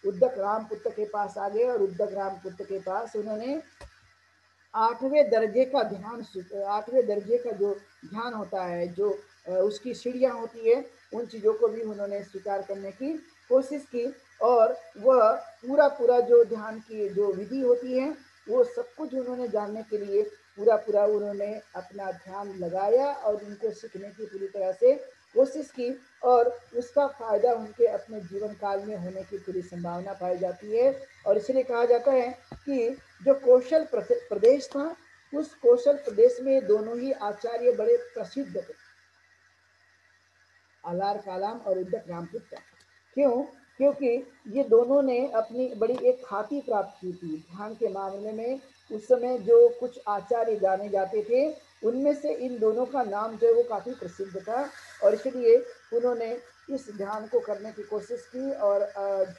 उद्दक रामपुत्र के पास आ गए और उद्दक रामपुत्र के पास उन्होंने 8वें दर्जे का जो ध्यान होता है, जो उसकी सीढ़ियाँ होती है, उन चीज़ों को भी उन्होंने स्वीकार करने की कोशिश की और वह पूरा जो ध्यान की जो विधि होती है, वो सब कुछ उन्होंने जानने के लिए पूरा उन्होंने अपना ध्यान लगाया और उनको सीखने की पूरी तरह से कोशिश की और उसका फ़ायदा उनके अपने जीवन काल में होने की पूरी संभावना पाई जाती है। और इसलिए कहा जाता है कि जो कौशल प्रदेश था, उस कौशल प्रदेश में दोनों ही आचार्य बड़े प्रसिद्ध थे, आलार कालाम और उद्दक रामपुत्र। क्यों? क्योंकि ये दोनों ने अपनी बड़ी एक ख्याति प्राप्त की थी ध्यान के मामले में। उस समय जो कुछ आचार्य जाने जाते थे, उनमें से इन दोनों का नाम जो है वो काफ़ी प्रसिद्ध था और इसलिए उन्होंने इस ध्यान को करने की कोशिश की और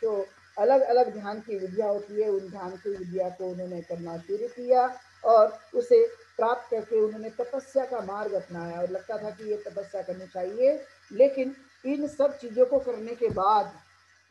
जो अलग अलग ध्यान की विधियाँ होती है, उन ध्यान की विधिया को उन्होंने करना शुरू किया और उसे प्राप्त करके उन्होंने तपस्या का मार्ग अपनाया और लगता था कि ये तपस्या करनी चाहिए। लेकिन इन सब चीज़ों को करने के बाद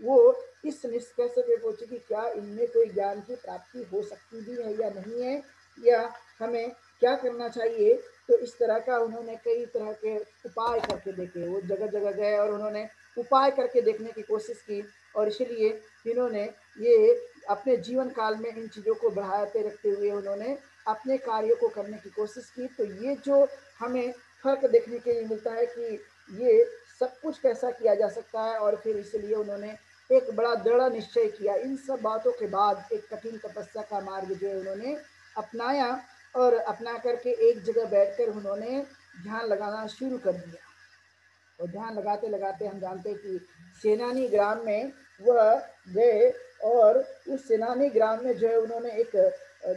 वो इस निष्कर्ष पे पहुंचे कि क्या इनमें कोई ज्ञान की प्राप्ति हो सकती भी है या नहीं है, या हमें क्या करना चाहिए। तो इस तरह का उन्होंने कई तरह के उपाय करके देखे, वो जगह जगह गए और उन्होंने उपाय करके देखने की कोशिश की और इसलिए इन्होंने ये अपने जीवन काल में इन चीज़ों को बढ़ाते रखते हुए उन्होंने अपने कार्यों को करने की कोशिश की। तो ये जो हमें फर्क देखने के लिए मिलता है कि ये सब कुछ कैसा किया जा सकता है और फिर इसलिए उन्होंने एक बड़ा दृढ़ निश्चय किया। इन सब बातों के बाद एक कठिन तपस्या का मार्ग जो है उन्होंने अपनाया और अपना करके एक जगह बैठकर उन्होंने ध्यान लगाना शुरू कर दिया। और ध्यान लगाते लगाते हम जानते हैं कि सेनानी ग्राम में वह गए और उस सेनानी ग्राम में जो है उन्होंने एक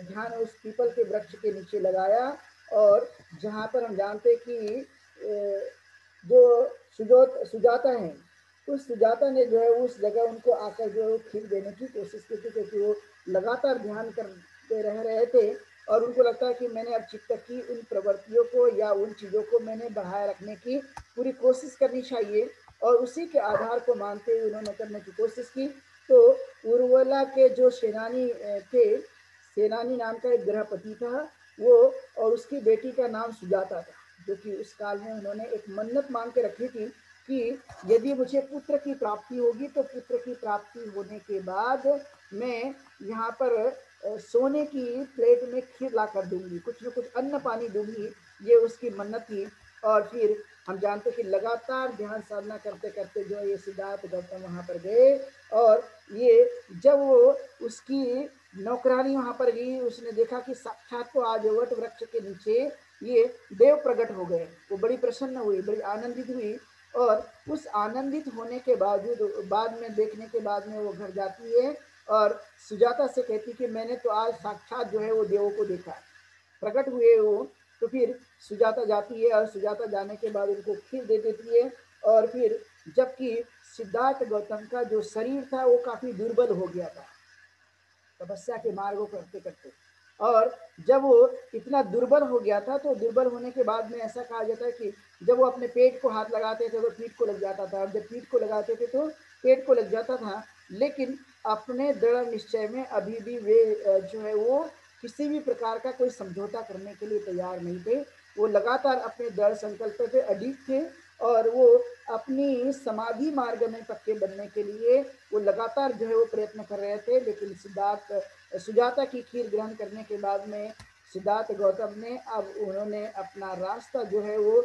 ध्यान उस पीपल के वृक्ष के नीचे लगाया और जहाँ पर हम जानते हैं कि जो सुजाता हैं, उस सुजाता ने जो है उस जगह उनको आकर जो है वो खीर देने की कोशिश की थी, क्योंकि वो लगातार ध्यान करते रह रहे थे और उनको लगता है कि मैंने अब चित्त की उन प्रवृत्तियों को या उन चीज़ों को मैंने बढ़ाए रखने की पूरी कोशिश करनी चाहिए और उसी के आधार को मानते हुए उन्होंने करने की कोशिश की। तो उर्वला के जो सेनानी थे, सेनानी नाम का एक गृहपति था वो, और उसकी बेटी का नाम सुजाता था, जो कि उस काल में उन्होंने एक मन्नत मांग के रखी थी कि यदि मुझे पुत्र की प्राप्ति होगी तो पुत्र की प्राप्ति होने के बाद मैं यहाँ पर सोने की प्लेट में खीर ला कर दूंगी, कुछ न कुछ अन्न पानी दूंगी, ये उसकी मन्नत थी। और फिर हम जानते कि लगातार ध्यान साधना करते करते जो ये सिद्धार्थ गौतम वहाँ पर गए और ये जब वो उसकी नौकरानी वहाँ पर गई, उसने देखा कि साक्षात तो आज वट वृक्ष के नीचे ये देव प्रकट हो गए। वो बड़ी प्रसन्न हुई, बड़ी आनंदित हुई और उस आनंदित होने के बावजूद बाद में देखने के बाद में वो घर जाती है और सुजाता से कहती कि मैंने तो आज साक्षात जो है वो देवों को देखा, प्रकट हुए वो। तो फिर सुजाता जाती है और सुजाता जाने के बाद उनको खीर दे देती है और फिर जबकि सिद्धार्थ गौतम का जो शरीर था वो काफ़ी दुर्बल हो गया था तपस्या के मार्ग को करते करते, और जब वो इतना दुर्बल हो गया था तो दुर्बल होने के बाद में ऐसा कहा जाता है कि जब वो अपने पेट को हाथ लगाते थे तो पीठ को लग जाता था, और जब पीठ को लगाते थे तो पेट को लग जाता था। लेकिन अपने दृढ़ निश्चय में अभी भी वे जो है वो किसी भी प्रकार का कोई समझौता करने के लिए तैयार नहीं थे। वो लगातार अपने दृढ़ संकल्प पे अडिग थे और वो अपनी समाधि मार्ग में पक्के बनने के लिए वो लगातार जो है वो प्रयत्न कर रहे थे। लेकिन सुजाता की खीर ग्रहण करने के बाद में सिद्धार्थ गौतम ने अब उन्होंने अपना रास्ता जो है वो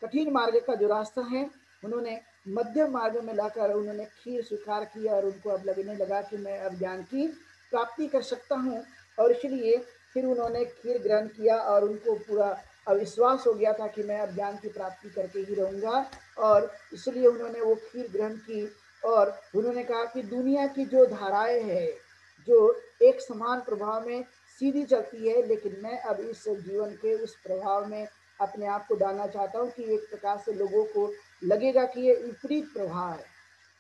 कठिन मार्ग का जो रास्ता है उन्होंने मध्यम मार्ग में लाकर उन्होंने खीर स्वीकार किया और उनको अब लगने लगा कि मैं अब ज्ञान की प्राप्ति कर सकता हूँ। और इसलिए फिर उन्होंने खीर ग्रहण किया और उनको पूरा अविश्वास हो गया था कि मैं अब ज्ञान की प्राप्ति करके ही रहूँगा, और इसलिए उन्होंने वो खीर ग्रहण की और उन्होंने कहा कि दुनिया की जो धाराएं हैं जो एक समान प्रभाव में सीधी चलती है, लेकिन मैं अब इस जीवन के उस प्रभाव में अपने आप को डालना चाहता हूँ कि एक प्रकार से लोगों को लगेगा कि ये विपरीत प्रभाव है,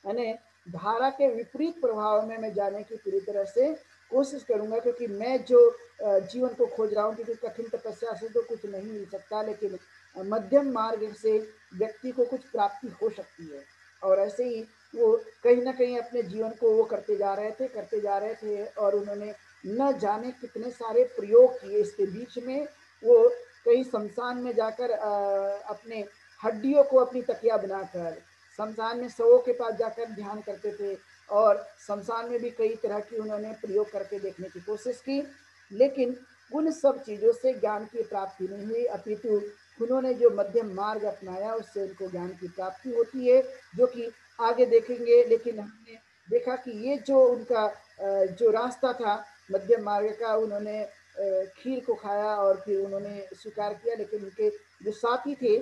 यानी धारा के विपरीत प्रभाव में मैं जाने की पूरी तरह से कोशिश करूंगा, क्योंकि मैं जो जीवन को खोज रहा हूँ, क्योंकि कठिन तपस्या से तो कुछ नहीं मिल सकता, लेकिन मध्यम मार्ग से व्यक्ति को कुछ प्राप्ति हो सकती है। और ऐसे ही वो कहीं न कहीं अपने जीवन को वो करते जा रहे थे और उन्होंने न जाने कितने सारे प्रयोग किए इसके बीच में। वो कहीं शमशान में जाकर अपने हड्डियों को अपनी तकिया बनाकर, शमशान में शवों के पास जाकर ध्यान करते थे और शमशान में भी कई तरह की उन्होंने प्रयोग करके देखने की कोशिश की, लेकिन उन सब चीज़ों से ज्ञान की प्राप्ति नहीं हुई, अपितु उन्होंने जो मध्यम मार्ग अपनाया उससे उनको ज्ञान की प्राप्ति होती है, जो कि आगे देखेंगे। लेकिन हमने देखा कि ये जो उनका जो रास्ता था मध्यम मार्ग का, उन्होंने खीर को खाया और फिर उन्होंने स्वीकार किया, लेकिन उनके जो साथी थे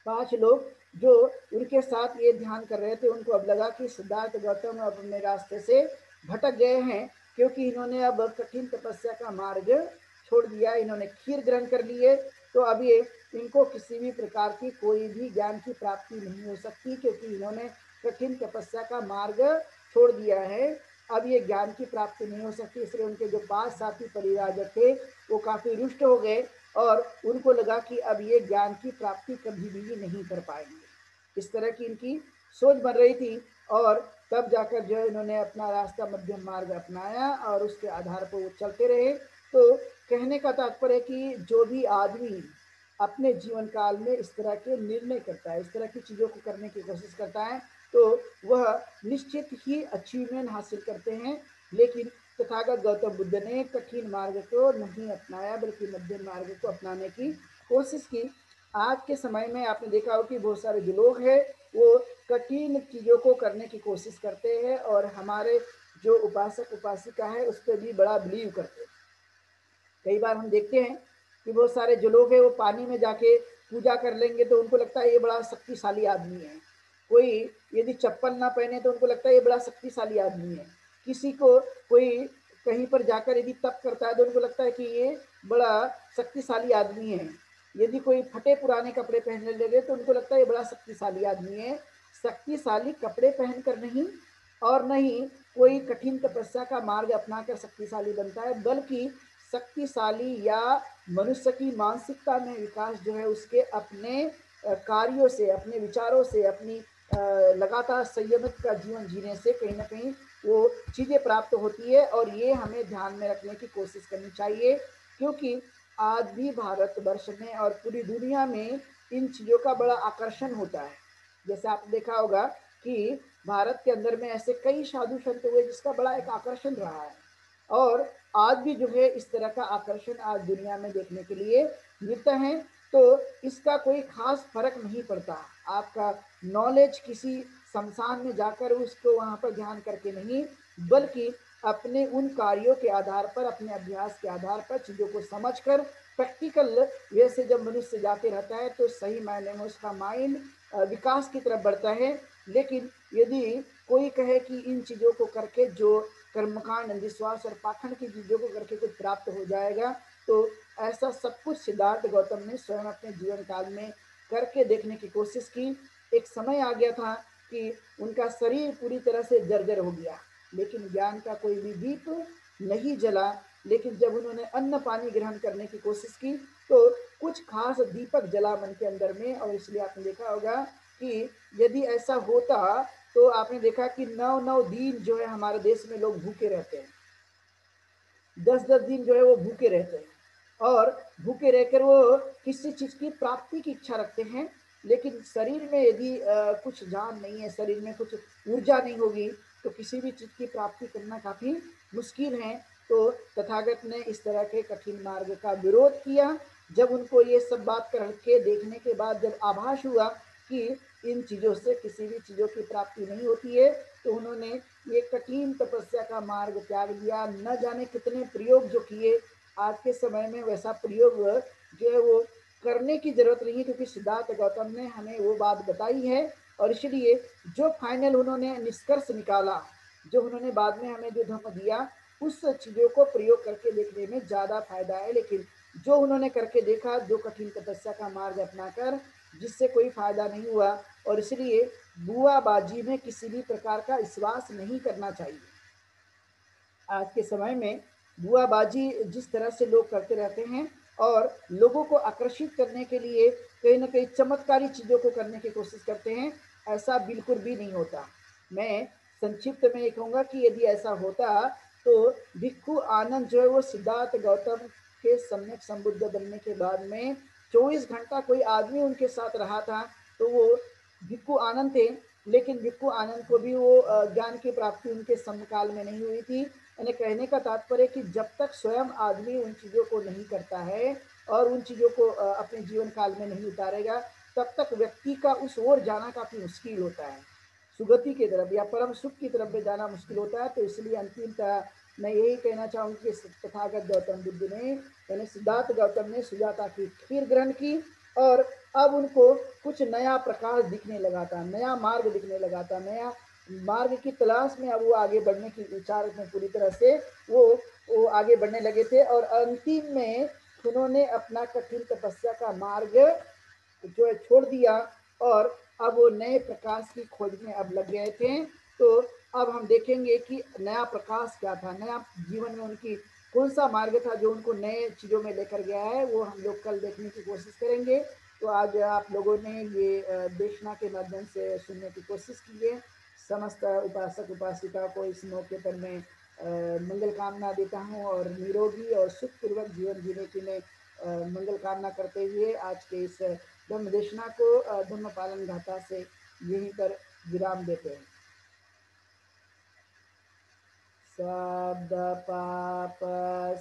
5 लोग जो उनके साथ ये ध्यान कर रहे थे, उनको अब लगा कि सिद्धार्थ गौतम अब अपने रास्ते से भटक गए हैं, क्योंकि इन्होंने अब कठिन तपस्या का मार्ग छोड़ दिया, इन्होंने खीर ग्रहण कर लिए, तो अब ये इनको किसी भी प्रकार की कोई भी ज्ञान की प्राप्ति नहीं हो सकती, क्योंकि इन्होंने कठिन तपस्या का मार्ग छोड़ दिया है। अब ये ज्ञान की प्राप्ति नहीं हो सकती, इसलिए उनके जो 5 साथी परिवारजन थे वो काफ़ी रुष्ट हो गए और उनको लगा कि अब ये ज्ञान की प्राप्ति कभी भी नहीं कर पाएंगे। इस तरह की इनकी सोच बन रही थी और तब जाकर जो इन्होंने अपना रास्ता मध्यम मार्ग अपनाया और उसके आधार पर वो चलते रहे। तो कहने का तात्पर्य है कि जो भी आदमी अपने जीवन काल में इस तरह के निर्णय करता है, इस तरह की चीज़ों को करने की कोशिश करता है, तो वह निश्चित ही अचीवमेंट हासिल करते हैं। लेकिन तथागत गौतम बुद्ध ने कठिन मार्ग को नहीं अपनाया, बल्कि मध्यम मार्ग को अपनाने की कोशिश की। आज के समय में आपने देखा हो कि बहुत सारे जो लोग हैं वो कठिन चीज़ों को करने की कोशिश करते हैं और हमारे जो उपासक उपासिका है उस पर भी बड़ा बिलीव करते हैं। कई बार हम देखते हैं कि बहुत सारे जो लोग हैं वो पानी में जाके पूजा कर लेंगे तो उनको लगता है ये बड़ा शक्तिशाली आदमी है। कोई यदि चप्पल ना पहने तो उनको लगता है ये बड़ा शक्तिशाली आदमी है। किसी को कोई कहीं पर जाकर यदि तप करता है तो उनको लगता है कि ये बड़ा शक्तिशाली आदमी है। यदि कोई फटे पुराने कपड़े पहनने लगे तो उनको लगता है ये बड़ा शक्तिशाली आदमी है। शक्तिशाली कपड़े पहनकर नहीं और न ही कोई कठिन तपस्या का मार्ग अपनाकर शक्तिशाली बनता है, बल्कि शक्तिशाली या मनुष्य की मानसिकता में विकास जो है उसके अपने कार्यों से, अपने विचारों से, अपनी लगातार संयमित का जीवन जीने से कहीं न कहीं वो चीज़ें प्राप्त होती है और ये हमें ध्यान में रखने की कोशिश करनी चाहिए, क्योंकि आज भी भारतवर्ष में और पूरी दुनिया में इन चीज़ों का बड़ा आकर्षण होता है। जैसे आपने देखा होगा कि भारत के अंदर में ऐसे कई साधु संत हुए जिसका बड़ा एक आकर्षण रहा है और आज भी जो है इस तरह का आकर्षण आज दुनिया में देखने के लिए मिलता है। तो इसका कोई खास फर्क नहीं पड़ता, आपका नॉलेज किसी शमशान में जाकर उसको वहाँ पर ध्यान करके नहीं, बल्कि अपने उन कार्यों के आधार पर, अपने अभ्यास के आधार पर चीज़ों को समझकर प्रैक्टिकल वे से जब मनुष्य जाते रहता है तो सही मायने में उसका माइंड विकास की तरफ बढ़ता है। लेकिन यदि कोई कहे कि इन चीज़ों को करके जो कर्मकांड, अंधविश्वास और पाखंड की चीज़ों को करके कुछ प्राप्त हो जाएगा, तो ऐसा सब कुछ सिद्धार्थ गौतम ने स्वयं अपने जीवन काल में करके देखने की कोशिश की। एक समय आ गया था कि उनका शरीर पूरी तरह से जर्जर हो गया, लेकिन ज्ञान का कोई भी दीप नहीं जला। लेकिन जब उन्होंने अन्न पानी ग्रहण करने की कोशिश की तो कुछ खास दीपक जला मन के अंदर में, और इसलिए आपने देखा होगा कि यदि ऐसा होता तो आपने देखा कि 9-9 दिन जो है हमारे देश में लोग भूखे रहते हैं, 10-10 दिन जो है वो भूखे रहते हैं और भूखे रहकर वो किसी चीज़ की प्राप्ति की इच्छा रखते हैं। लेकिन शरीर में यदि कुछ जान नहीं है, शरीर में कुछ ऊर्जा नहीं होगी, तो किसी भी चीज़ की प्राप्ति करना काफ़ी मुश्किल है। तो तथागत ने इस तरह के कठिन मार्ग का विरोध किया। जब उनको ये सब बात करके देखने के बाद जब आभास हुआ कि इन चीज़ों से किसी भी चीज़ों की प्राप्ति नहीं होती है, तो उन्होंने ये कठिन तपस्या का मार्ग त्याग दिया। न जाने कितने प्रयोग जो किए, आज के समय में वैसा प्रयोग जो है वो करने की ज़रूरत नहीं है, क्योंकि सिद्धार्थ गौतम ने हमें वो बात बताई है। और इसलिए जो फाइनल उन्होंने निष्कर्ष निकाला, जो उन्होंने बाद में हमें जो धम्म दिया, उस चीज़ों को प्रयोग करके देखने में ज़्यादा फायदा है। लेकिन जो उन्होंने करके देखा, जो कठिन तपस्या का मार्ग अपनाकर, जिससे कोई फायदा नहीं हुआ, और इसलिए बुआबाजी में किसी भी प्रकार का विश्वास नहीं करना चाहिए। आज के समय में बुआबाजी जिस तरह से लोग करते रहते हैं और लोगों को आकर्षित करने के लिए कहीं न कहीं चमत्कारी चीज़ों को करने की कोशिश करते हैं, ऐसा बिल्कुल भी नहीं होता। मैं संक्षिप्त में ये कहूँगा कि यदि ऐसा होता तो भिक्खु आनंद जो है वो सिद्धार्थ गौतम के सम्यक संबुद्ध बनने के बाद में 24 घंटा कोई आदमी उनके साथ रहा था तो वो भिक्खु आनंद थे। लेकिन भिक्खु आनंद को भी वो ज्ञान की प्राप्ति उनके समकाल में नहीं हुई थी। यानी कहने का तात्पर्य कि जब तक स्वयं आदमी उन चीज़ों को नहीं करता है और उन चीज़ों को अपने जीवन काल में नहीं उतारेगा तब तक व्यक्ति का उस ओर जाना काफ़ी मुश्किल होता है। सुगति की तरफ या परम सुख की तरफ में जाना मुश्किल होता है। तो इसलिए अंतिमतः मैं यही कहना चाहूँगी कि तथागत गौतम बुद्ध ने यानी सिद्धार्थ गौतम ने सुजाता की खीर ग्रहण की और अब उनको कुछ नया प्रकाश दिखने लगा था, नया मार्ग दिखने लगा था, नया मार्ग की तलाश में अब वो आगे बढ़ने की विचार में पूरी तरह से वो आगे बढ़ने लगे थे और अंतिम में उन्होंने अपना कठिन तपस्या का मार्ग जो है छोड़ दिया और अब वो नए प्रकाश की खोज में अब लग गए थे। तो अब हम देखेंगे कि नया प्रकाश क्या था, नया जीवन में उनकी कौन सा मार्ग था जो उनको नए चीज़ों में लेकर गया है, वो हम लोग कल देखने की कोशिश करेंगे। तो आज आप लोगों ने ये देशना के माध्यम से सुनने की कोशिश की है। समस्त उपासक उपासिका को इस मौके पर मैं मंगल कामना देता हूँ और निरोगी और सुखपूर्वक जीवन जीने की मैं मंगल कामना करते हुए आज के इस धम्म देशना को धम्म पालन गाथा से यहीं पर विराम देते हैं। शब्द पाप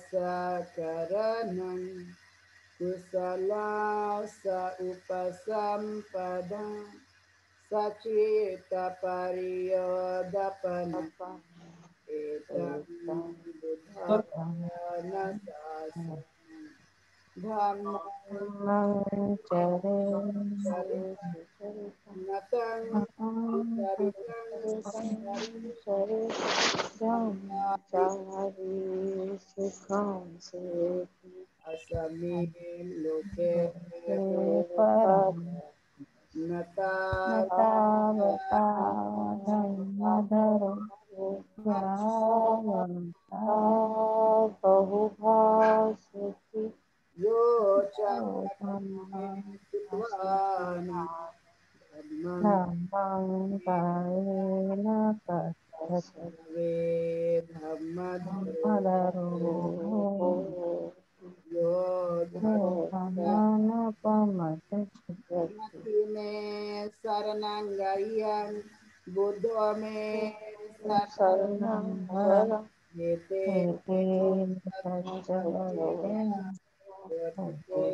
सकरणं कुशला स उपसंपदा सचेत परियोदपन एतं बुद्धं न शासनं धम्मं चरितं नतं चरितं असमे लोके न तावता धर्मधरो बहुभाषति यो चान्यपन्ये विद्वान् धर्मं धम्मं कायेन पश्यति सर्वे धर्मधरो धर्मधरो यो धम्मानुपमते धर्मतिमे शरणं बुद्धो मे शरणं वरं एते एतेन सच्चवचेन वर्तते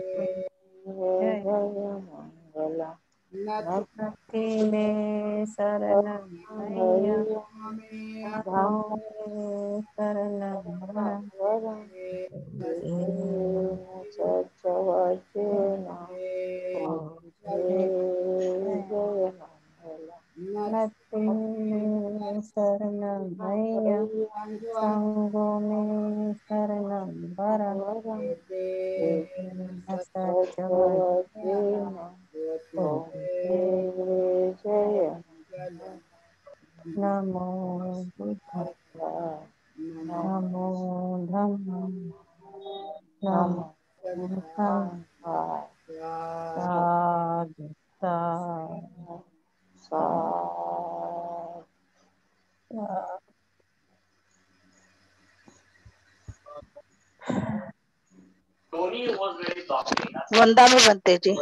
जय नति नत्थिने शरणं मय्यं मे नमो मे शरणं वरं एतेन सच्चवचेन नत्थिने शरणं मय्यं संगो मे शरणं वरं एतेन सच्चवचेन जय नमो बुद्ध नमो धम्म नमो संघाय साधु साधु वंदा में बनते जी।